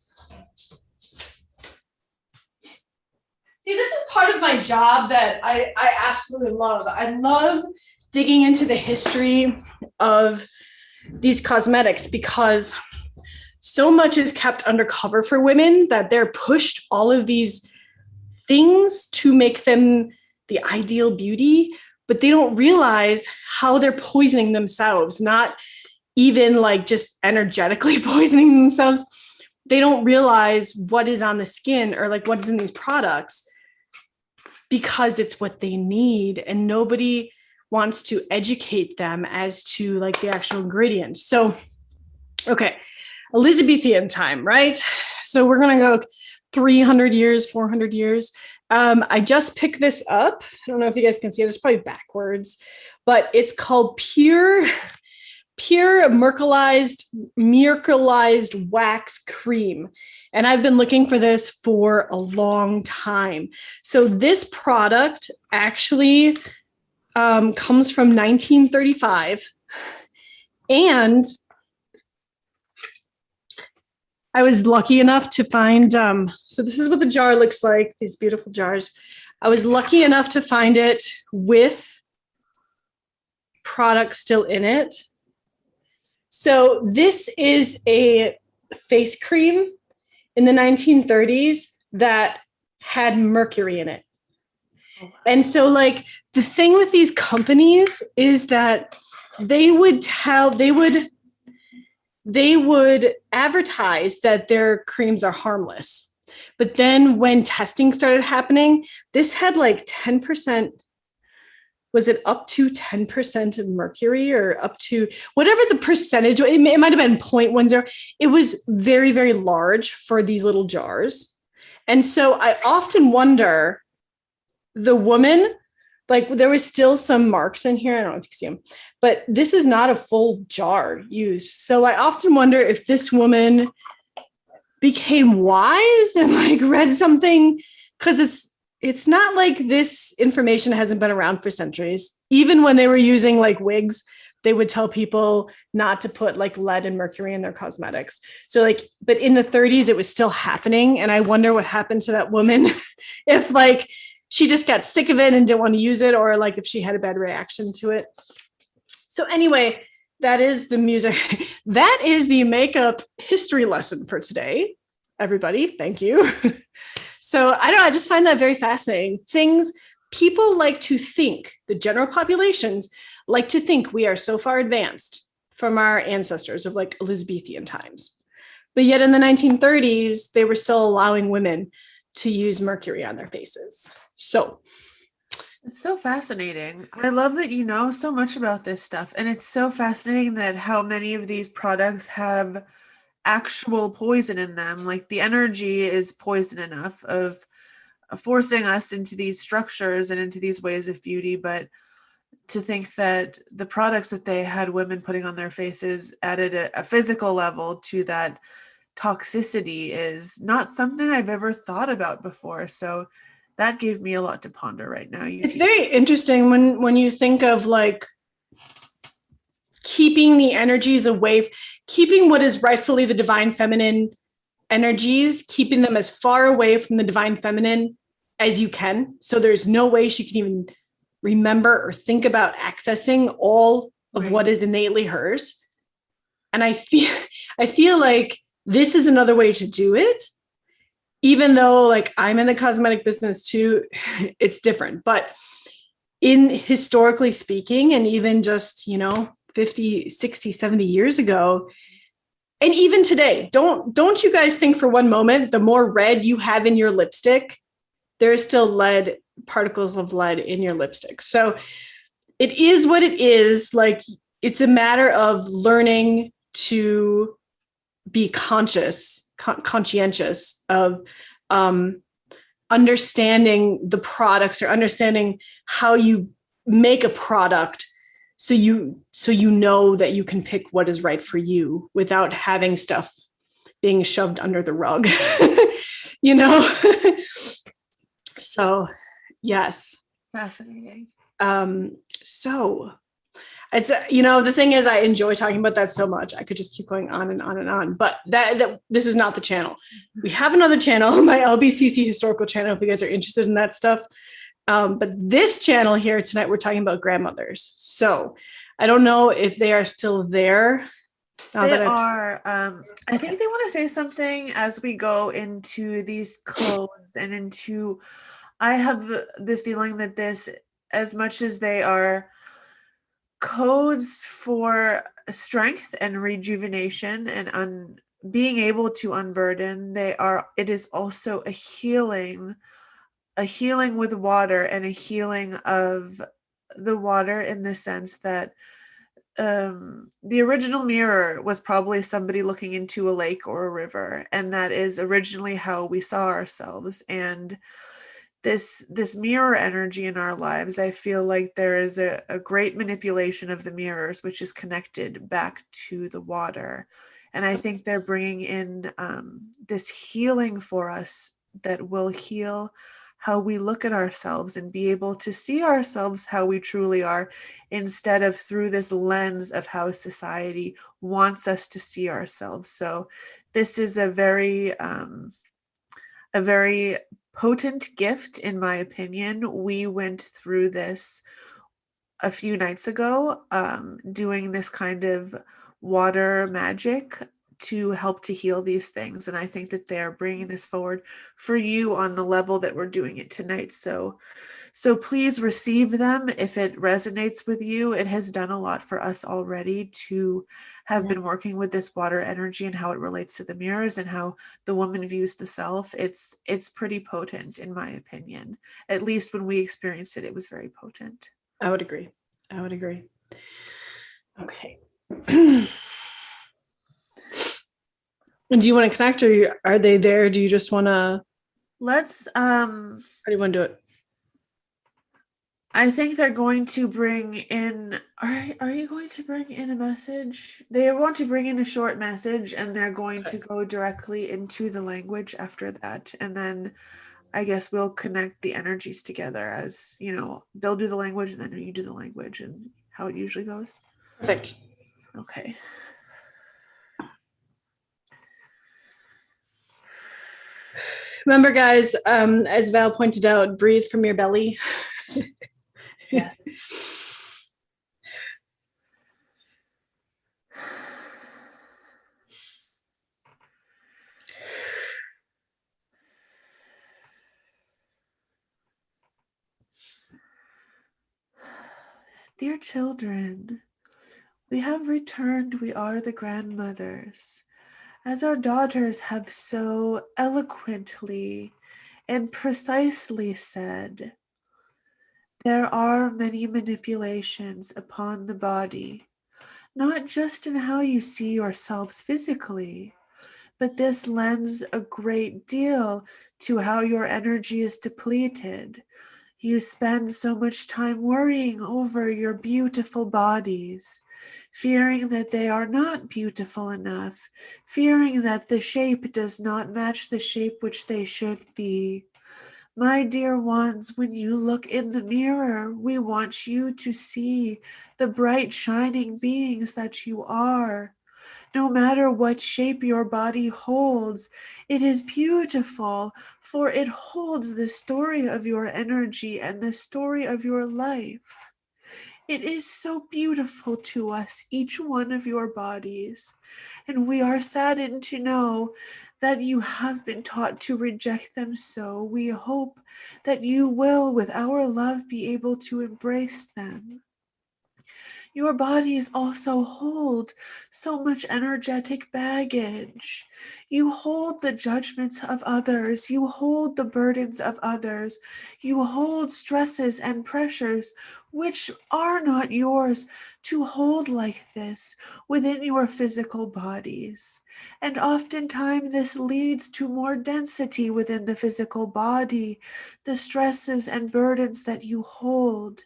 S1: See, this is part of my job that I absolutely love. I love digging into the history of these cosmetics, because so much is kept undercover for women that they're pushed all of these things to make them the ideal beauty, but they don't realize how they're poisoning themselves, not even like just energetically poisoning themselves. They don't realize what is on the skin or like what is in these products, because it's what they need, and nobody wants to educate them as to like the actual ingredients. So, okay, Elizabethan time, right? So we're going to go 300 years, 400 years. I just picked this up. I don't know if you guys can see it. It's probably backwards, but it's called pure miraculized wax cream. And I've been looking for this for a long time. So this product actually comes from 1935. And I was lucky enough to find, so this is what the jar looks like, these beautiful jars. I was lucky enough to find it with product still in it. So this is a face cream in the 1930s that had mercury in it. And so like the thing with these companies is that they would advertise that their creams are harmless. But then when testing started happening, this had like 10%, was it up to 10% of mercury, or up to whatever the percentage, it might have been 0.10. It was very, very large for these little jars. And so I often wonder, the woman, like there was still some marks in here. I don't know if you can see them, but this is not a full jar used. So I often wonder if this woman became wise and like read something, because it's not like this information hasn't been around for centuries. Even when they were using like wigs, they would tell people not to put like lead and mercury in their cosmetics. So like, but in the 30s, it was still happening. And I wonder what happened to that woman if like she just got sick of it and didn't want to use it, or like if she had a bad reaction to it. So anyway, that is the music. That is the makeup history lesson for today, everybody. Thank you. So I don't know, I just find that very fascinating. Things people like to think, the general populations like to think we are so far advanced from our ancestors of like Elizabethan times. But yet in the 1930s, they were still allowing women to use mercury on their faces. So
S2: it's so fascinating. I love that you know so much about this stuff. And it's so fascinating that how many of these products have actual poison in them. Like the energy is poison enough of forcing us into these structures and into these ways of beauty. But to think that the products that they had women putting on their faces added a physical level to that toxicity is not something I've ever thought about before. So that gave me a lot to ponder right now.
S1: It's very interesting when you think of like keeping the energies away, keeping what is rightfully the divine feminine energies, keeping them as far away from the divine feminine as you can. So there's no way she can even remember or think about accessing all of what is innately hers. And I feel like this is another way to do it. Even though like I'm in the cosmetic business too, it's different. But in historically speaking, and even just, 50, 60, 70 years ago, and even today, don't you guys think for one moment, the more red you have in your lipstick, there's still lead, particles of lead in your lipstick. So it is what it is. Like it's a matter of learning to be conscientious of understanding the products or understanding how you make a product, so you know that you can pick what is right for you without having stuff being shoved under the rug. So yes,
S2: fascinating.
S1: So it's the thing is, I enjoy talking about that so much. I could just keep going on and on and on, but that this is not the channel. We have another channel, my LBCC historical channel, if you guys are interested in that stuff. But this channel here tonight, we're talking about grandmothers. So I don't know if they are still there.
S2: They are. I think they want to say something as we go into these codes and into, I have the feeling that this, as much as they are codes for strength and rejuvenation and being able to unburden, it is also a healing with water, and a healing of the water in the sense that the original mirror was probably somebody looking into a lake or a river, and that is originally how we saw ourselves. And this mirror energy in our lives, I feel like there is a great manipulation of the mirrors, which is connected back to the water. And I think they're bringing in this healing for us that will heal how we look at ourselves and be able to see ourselves how we truly are, instead of through this lens of how society wants us to see ourselves. So this is a very potent gift, in my opinion. We went through this a few nights ago, doing this kind of water magic to help to heal these things. And I think that they're bringing this forward for you on the level that we're doing it tonight. So please receive them if it resonates with you. It has done a lot for us already to have been working with this water energy and how it relates to the mirrors and how the woman views the self. It's pretty potent, in my opinion. At least when we experienced it, it was very potent.
S1: I would agree. Okay. And do you want to connect, or are they there? Do you just want to
S2: Let's
S1: How do you want to do it?
S2: I think they're going to bring in are you going to bring in a message? They want to bring in a short message and they're going to
S1: Okay.
S2: go directly into the language after that. And then I guess we'll connect the energies together as, they'll do the language and then you do the language and how it usually goes.
S1: Perfect.
S2: Okay.
S1: Remember, guys, as Val pointed out, breathe from your belly.
S2: Yes. Dear children, we have returned, we are the grandmothers. As our daughters have so eloquently and precisely said, there are many manipulations upon the body, not just in how you see yourselves physically, but this lends a great deal to how your energy is depleted. You spend so much time worrying over your beautiful bodies, fearing that they are not beautiful enough, fearing that the shape does not match the shape which they should be. My dear ones, when you look in the mirror, we want you to see the bright, shining beings that you are. No matter what shape your body holds, it is beautiful, for it holds the story of your energy and the story of your life. It is so beautiful to us, each one of your bodies, and we are saddened to know that you have been taught to reject them so. We hope that you will, with our love, be able to embrace them. Your bodies also hold so much energetic baggage. You hold the judgments of others. You hold the burdens of others. You hold stresses and pressures which are not yours to hold like this within your physical bodies. And oftentimes this leads to more density within the physical body, the stresses and burdens that you hold.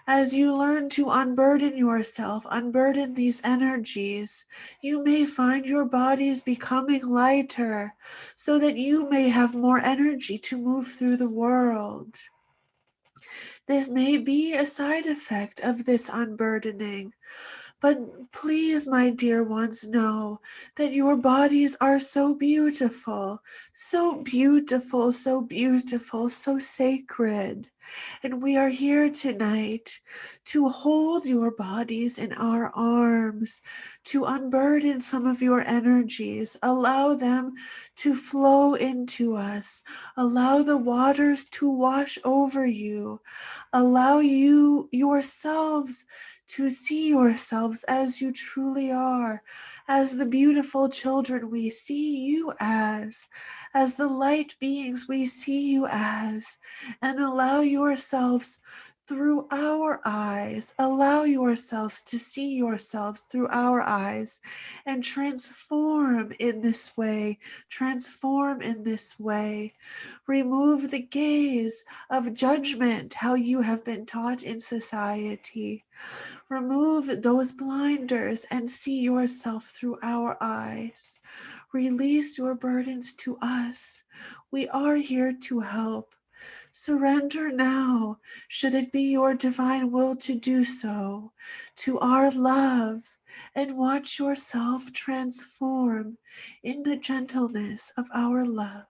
S2: As you learn to unburden yourself, unburden these energies, you may find your bodies becoming lighter so that you may have more energy to move through the world. This may be a side effect of this unburdening, but please, my dear ones, know that your bodies are so beautiful, so beautiful, so beautiful, so sacred. And we are here tonight to hold your bodies in our arms, to unburden some of your energies, allow them to flow into us, allow the waters to wash over you, allow you yourselves to see yourselves as you truly are, as the beautiful children we see you as the light beings we see you as, and allow yourselves through our eyes, allow yourselves to see yourselves through our eyes and transform in this way, transform in this way. Remove the gaze of judgment, how you have been taught in society. Remove those blinders and see yourself through our eyes. Release your burdens to us. We are here to help. Surrender now, should it be your divine will to do so, to our love, and watch yourself transform in the gentleness of our love.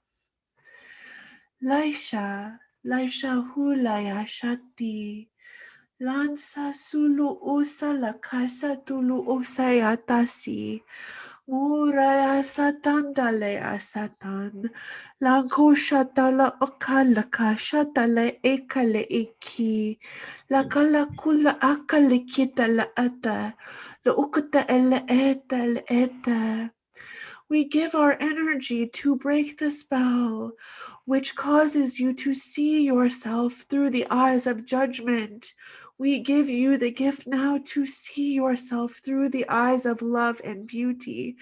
S2: Laisha, Laisha Hulaya Shakti. Lansa sulu usa la casa tulu usayatasi. Muraya satan dale asatan. Lanko shatala okala kashatale ekale eki. La kala kula akale kita la ata. La ukata ele eta ele eta. We give our energy to break the spell. which causes you to see yourself through the eyes of judgment. We give you the gift now to see yourself through the eyes of love and beauty.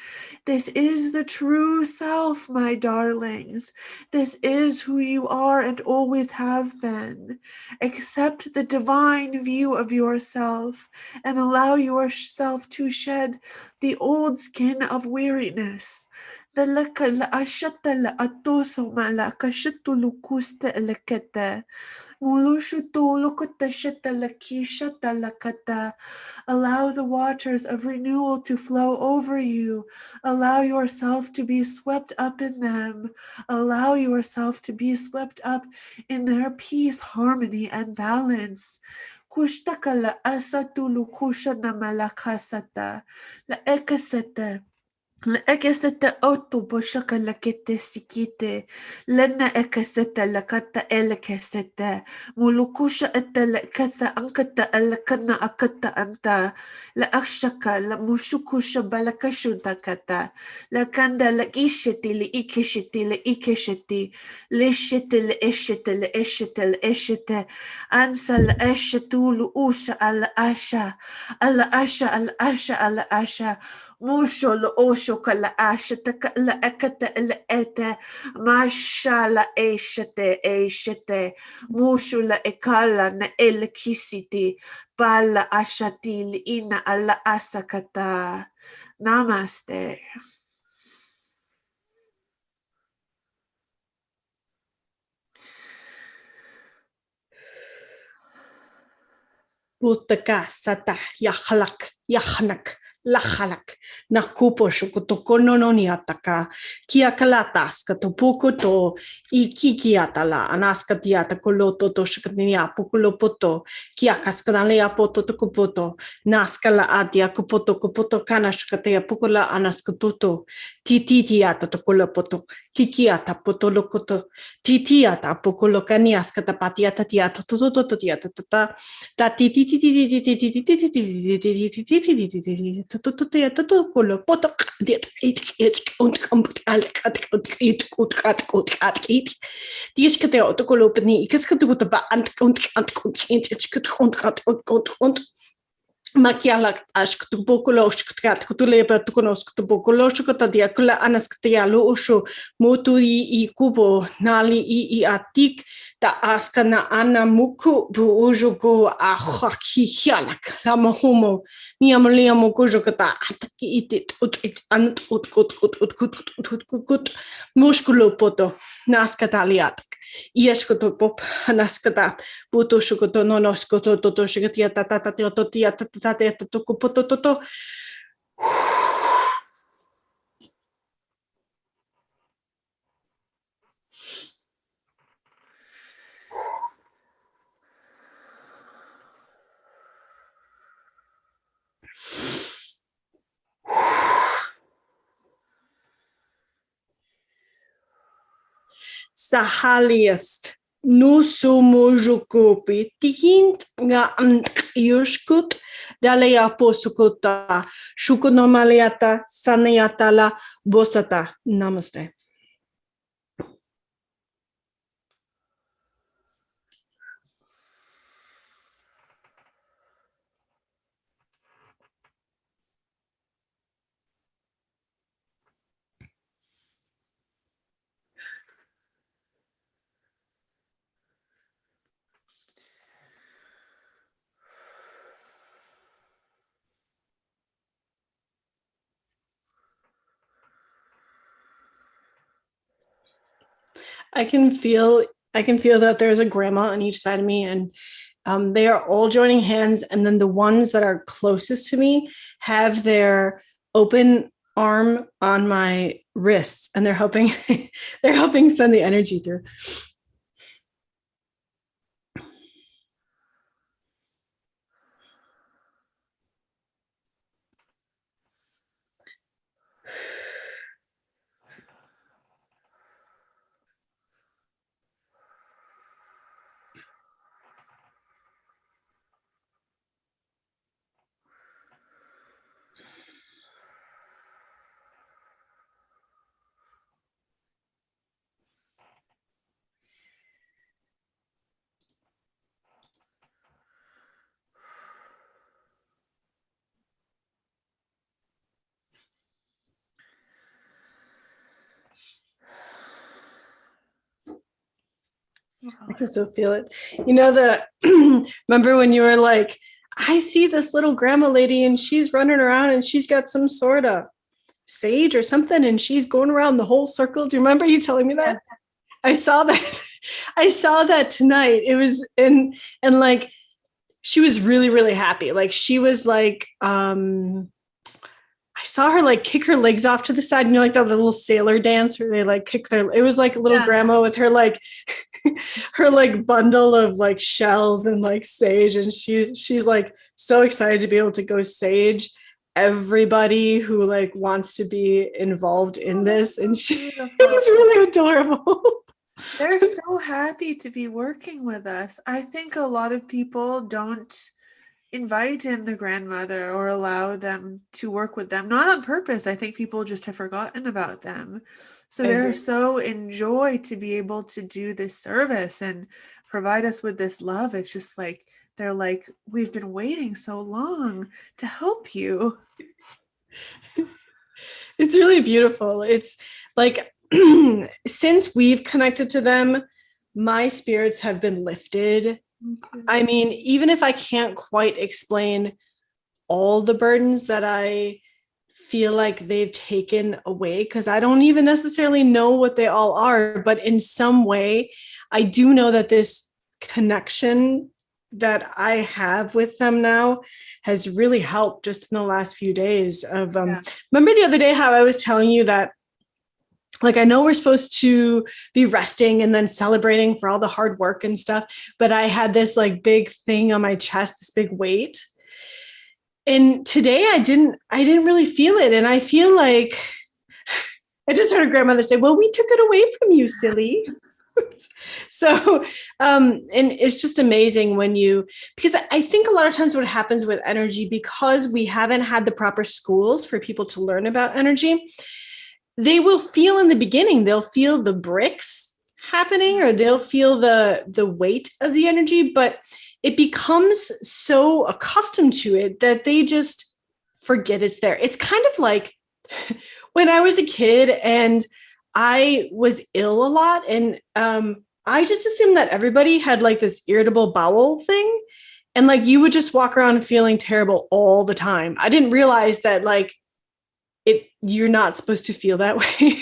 S2: This is the true self, my darlings. This is who you are and always have been. Accept the divine view of yourself and allow yourself to shed the old skin of weariness. The la ashata la atoso ma la kashitu lukusta lekete. Mulushutu lukata shata la kishata lakata. Allow the waters of renewal to flow over you. Allow yourself to be swept up in them. Allow yourself to be swept up in their peace, harmony, and balance. Kushtaka la asatu lukusha na malakasata. La ekasata. Ekesete otu boshaka lakete sikite. Lena ekesete lakata elekesete. Mulukusha ete lekesa ankata elekana akata anta. La akshaka la mushukusha balakashunta kata. La kanda la isheti le ikesheti le ikesheti. Le shete le eshete le eshete le eshete. Ansa la eshetu lu usha ala asha. Ala asha ala asha ala asha. Musho lo osho kala ashata la ekata la ete masha la eshete musho la ekala na elekisiti pala ashati li ina ala asakata. Namaste.
S1: Utaka sata yahalak yahanak lahalak nakupo shukutoko no no niataka kiakalatas katupuko to ikikiatala anaskatiata koloto to shukatinia pukulopoto kiakaskanalia poto to kupoto naskala adia kupoto kupoto kana shukatea pukula anaskatuto titiata to kolopoto kikiata potolokoto titiata pukulokaniaskata patiata tiata toto tiata tata Makiala ask to Bokolosh cat to labor to conosco to Bokolosh dia kula anaskatialo usho motu I kubo nali I atik ta askana ana muku bu ujogo a hoki hialak la mahomo miamalia mokojokata ataki it and ut musculo poto naskataliat. Iescoto pop anaskata puto shukoto no noskoto toto shigatia tata toto tia tata toto kupoto toto. Sahaliest nusumojukopi tihint nga yushkut dalea posukota shukonomaliata sanayatala bosata. Namaste. I can feel that there's a grandma on each side of me, and they are all joining hands, and then the ones that are closest to me have their open arm on my wrists, and they're helping they're helping send the energy through.
S2: Oh,
S1: I can still feel it. You know, remember when you were like, I see this little grandma lady and she's running around and she's got some sort of sage or something and she's going around the whole circle. Do you remember you telling me that?
S2: yeah.
S1: I saw that. I saw that tonight. It was and like she was really, really happy. Like she was like, I saw her like kick her legs off to the side, and you know, like that little sailor dance where they like kick their. It was like a little
S2: Yeah.
S1: grandma with her like, her like bundle of like shells and like sage, and she's like so excited to be able to go sage everybody who like wants to be involved in this, and it
S2: Beautiful.
S1: was really adorable.
S2: They're so happy to be working with us. I think a lot of people don't invite in the grandmother or allow them to work with them, not on purpose. I think people just have forgotten about them. So
S1: I
S2: they're
S1: agree.
S2: so in joy to be able to do this service and provide us with this love. It's just like, they're like, we've been waiting so long to help you.
S1: It's really beautiful. It's like since we've connected to them, my spirits have been lifted.
S2: Me too.
S1: I mean, even if I can't quite explain all the burdens that I feel like they've taken away, because I don't even necessarily know what they all are, but in some way, I do know that this connection that I have with them now has really helped just in the last few days of
S2: Yeah.
S1: remember the other day how I was telling you that like I know we're supposed to be resting and then celebrating for all the hard work and stuff, but I had this like big thing on my chest, this big weight. And today I didn't really feel it. And I feel like I just heard a grandmother say, well, we took it away from you, silly. So and it's just amazing when you, because I think a lot of times what happens with energy, because we haven't had the proper schools for people to learn about energy, they will feel in the beginning, they'll feel the bricks happening or they'll feel the weight of the energy, but it becomes so accustomed to it that they just forget it's there. It's kind of like when I was a kid and I was ill a lot, and I just assumed that everybody had like this irritable bowel thing, and like you would just walk around feeling terrible all the time. I didn't realize that like you're not supposed to feel that way.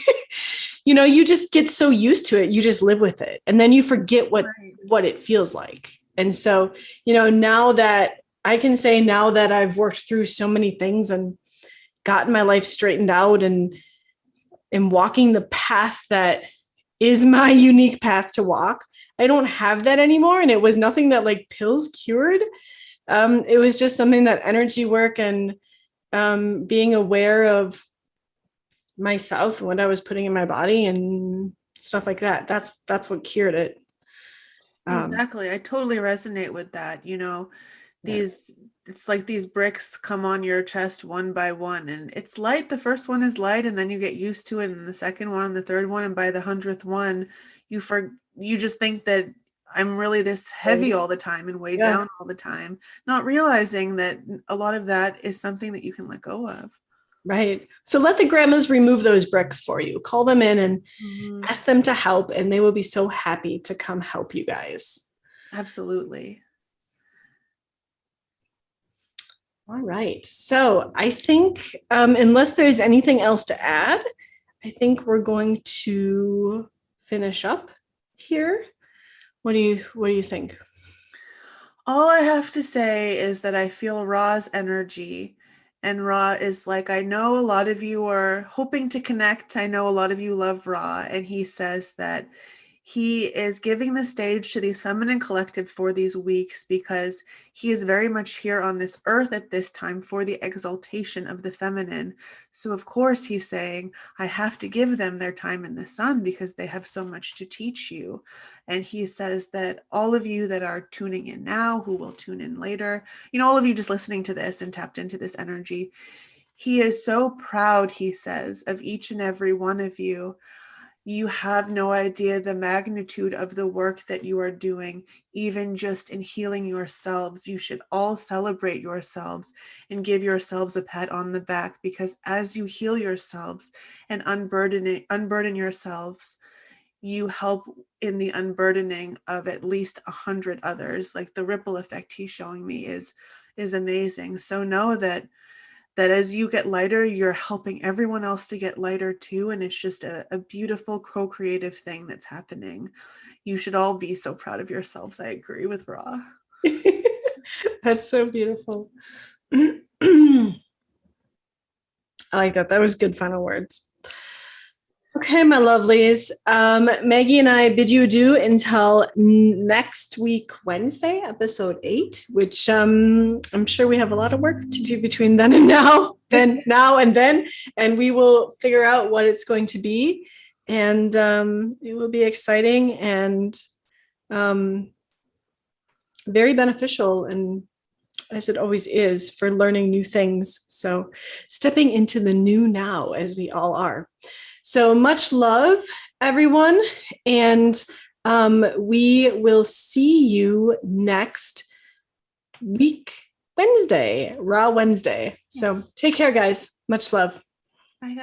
S1: You know, you just get so used to it, you just live with it, and then you forget
S2: Right.
S1: what it feels like. And so, you know, now that I can say, now that I've worked through so many things and gotten my life straightened out and am walking the path that is my unique path to walk, I don't have that anymore. And it was nothing that like pills cured. It was just something that energy work and being aware of myself and what I was putting in my body and stuff like that. That's what cured it.
S2: Exactly. I totally resonate with that.
S1: Yeah.
S2: These, it's like these bricks come on your chest one by one, and it's light. The first one is light, and then you get used to it, and the second one, and the third one, and by the 100th one, you just think that I'm really this heavy all the time and weighed
S1: Yeah.
S2: down all the time, not realizing that a lot of that is something that you can let go of.
S1: Right. So let the grandmas remove those bricks for you. Call them in and
S2: Mhm.
S1: ask them to help, and they will be so happy to come help you guys.
S2: Absolutely.
S1: All right. So I think, unless there's anything else to add, I think we're going to finish up here. What do you think?
S2: All I have to say is that I feel Ra's energy. And Ra is like, I know a lot of you are hoping to connect. I know a lot of you love Ra. And he says that he is giving the stage to these feminine collective for these weeks because he is very much here on this earth at this time for the exaltation of the feminine. So, of course, he's saying, I have to give them their time in the sun because they have so much to teach you. And he says that all of you that are tuning in now, who will tune in later, all of you just listening to this and tapped into this energy, he is so proud, he says, of each and every one of you. You have no idea the magnitude of the work that you are doing, even just in healing yourselves. You should all celebrate yourselves and give yourselves a pat on the back, because as you heal yourselves and unburden yourselves, you help in the unburdening of at least 100 others. Like the ripple effect he's showing me is amazing. So know that as you get lighter, you're helping everyone else to get lighter too. And it's just a beautiful co-creative thing that's happening. You should all be so proud of yourselves. I agree with Ra.
S1: That's so beautiful. I like that. That was good final words. Okay, my lovelies. Maggie and I bid you adieu until next week, Wednesday, episode 8, which I'm sure we have a lot of work to do between then and now, and we will figure out what it's going to be. And it will be exciting and very beneficial, and as it always is, for learning new things. So stepping into the new now, as we all are. So much love, everyone. And we will see you next week, Wednesday, Raw Wednesday. So take care, guys. Much love.
S2: Bye, guys.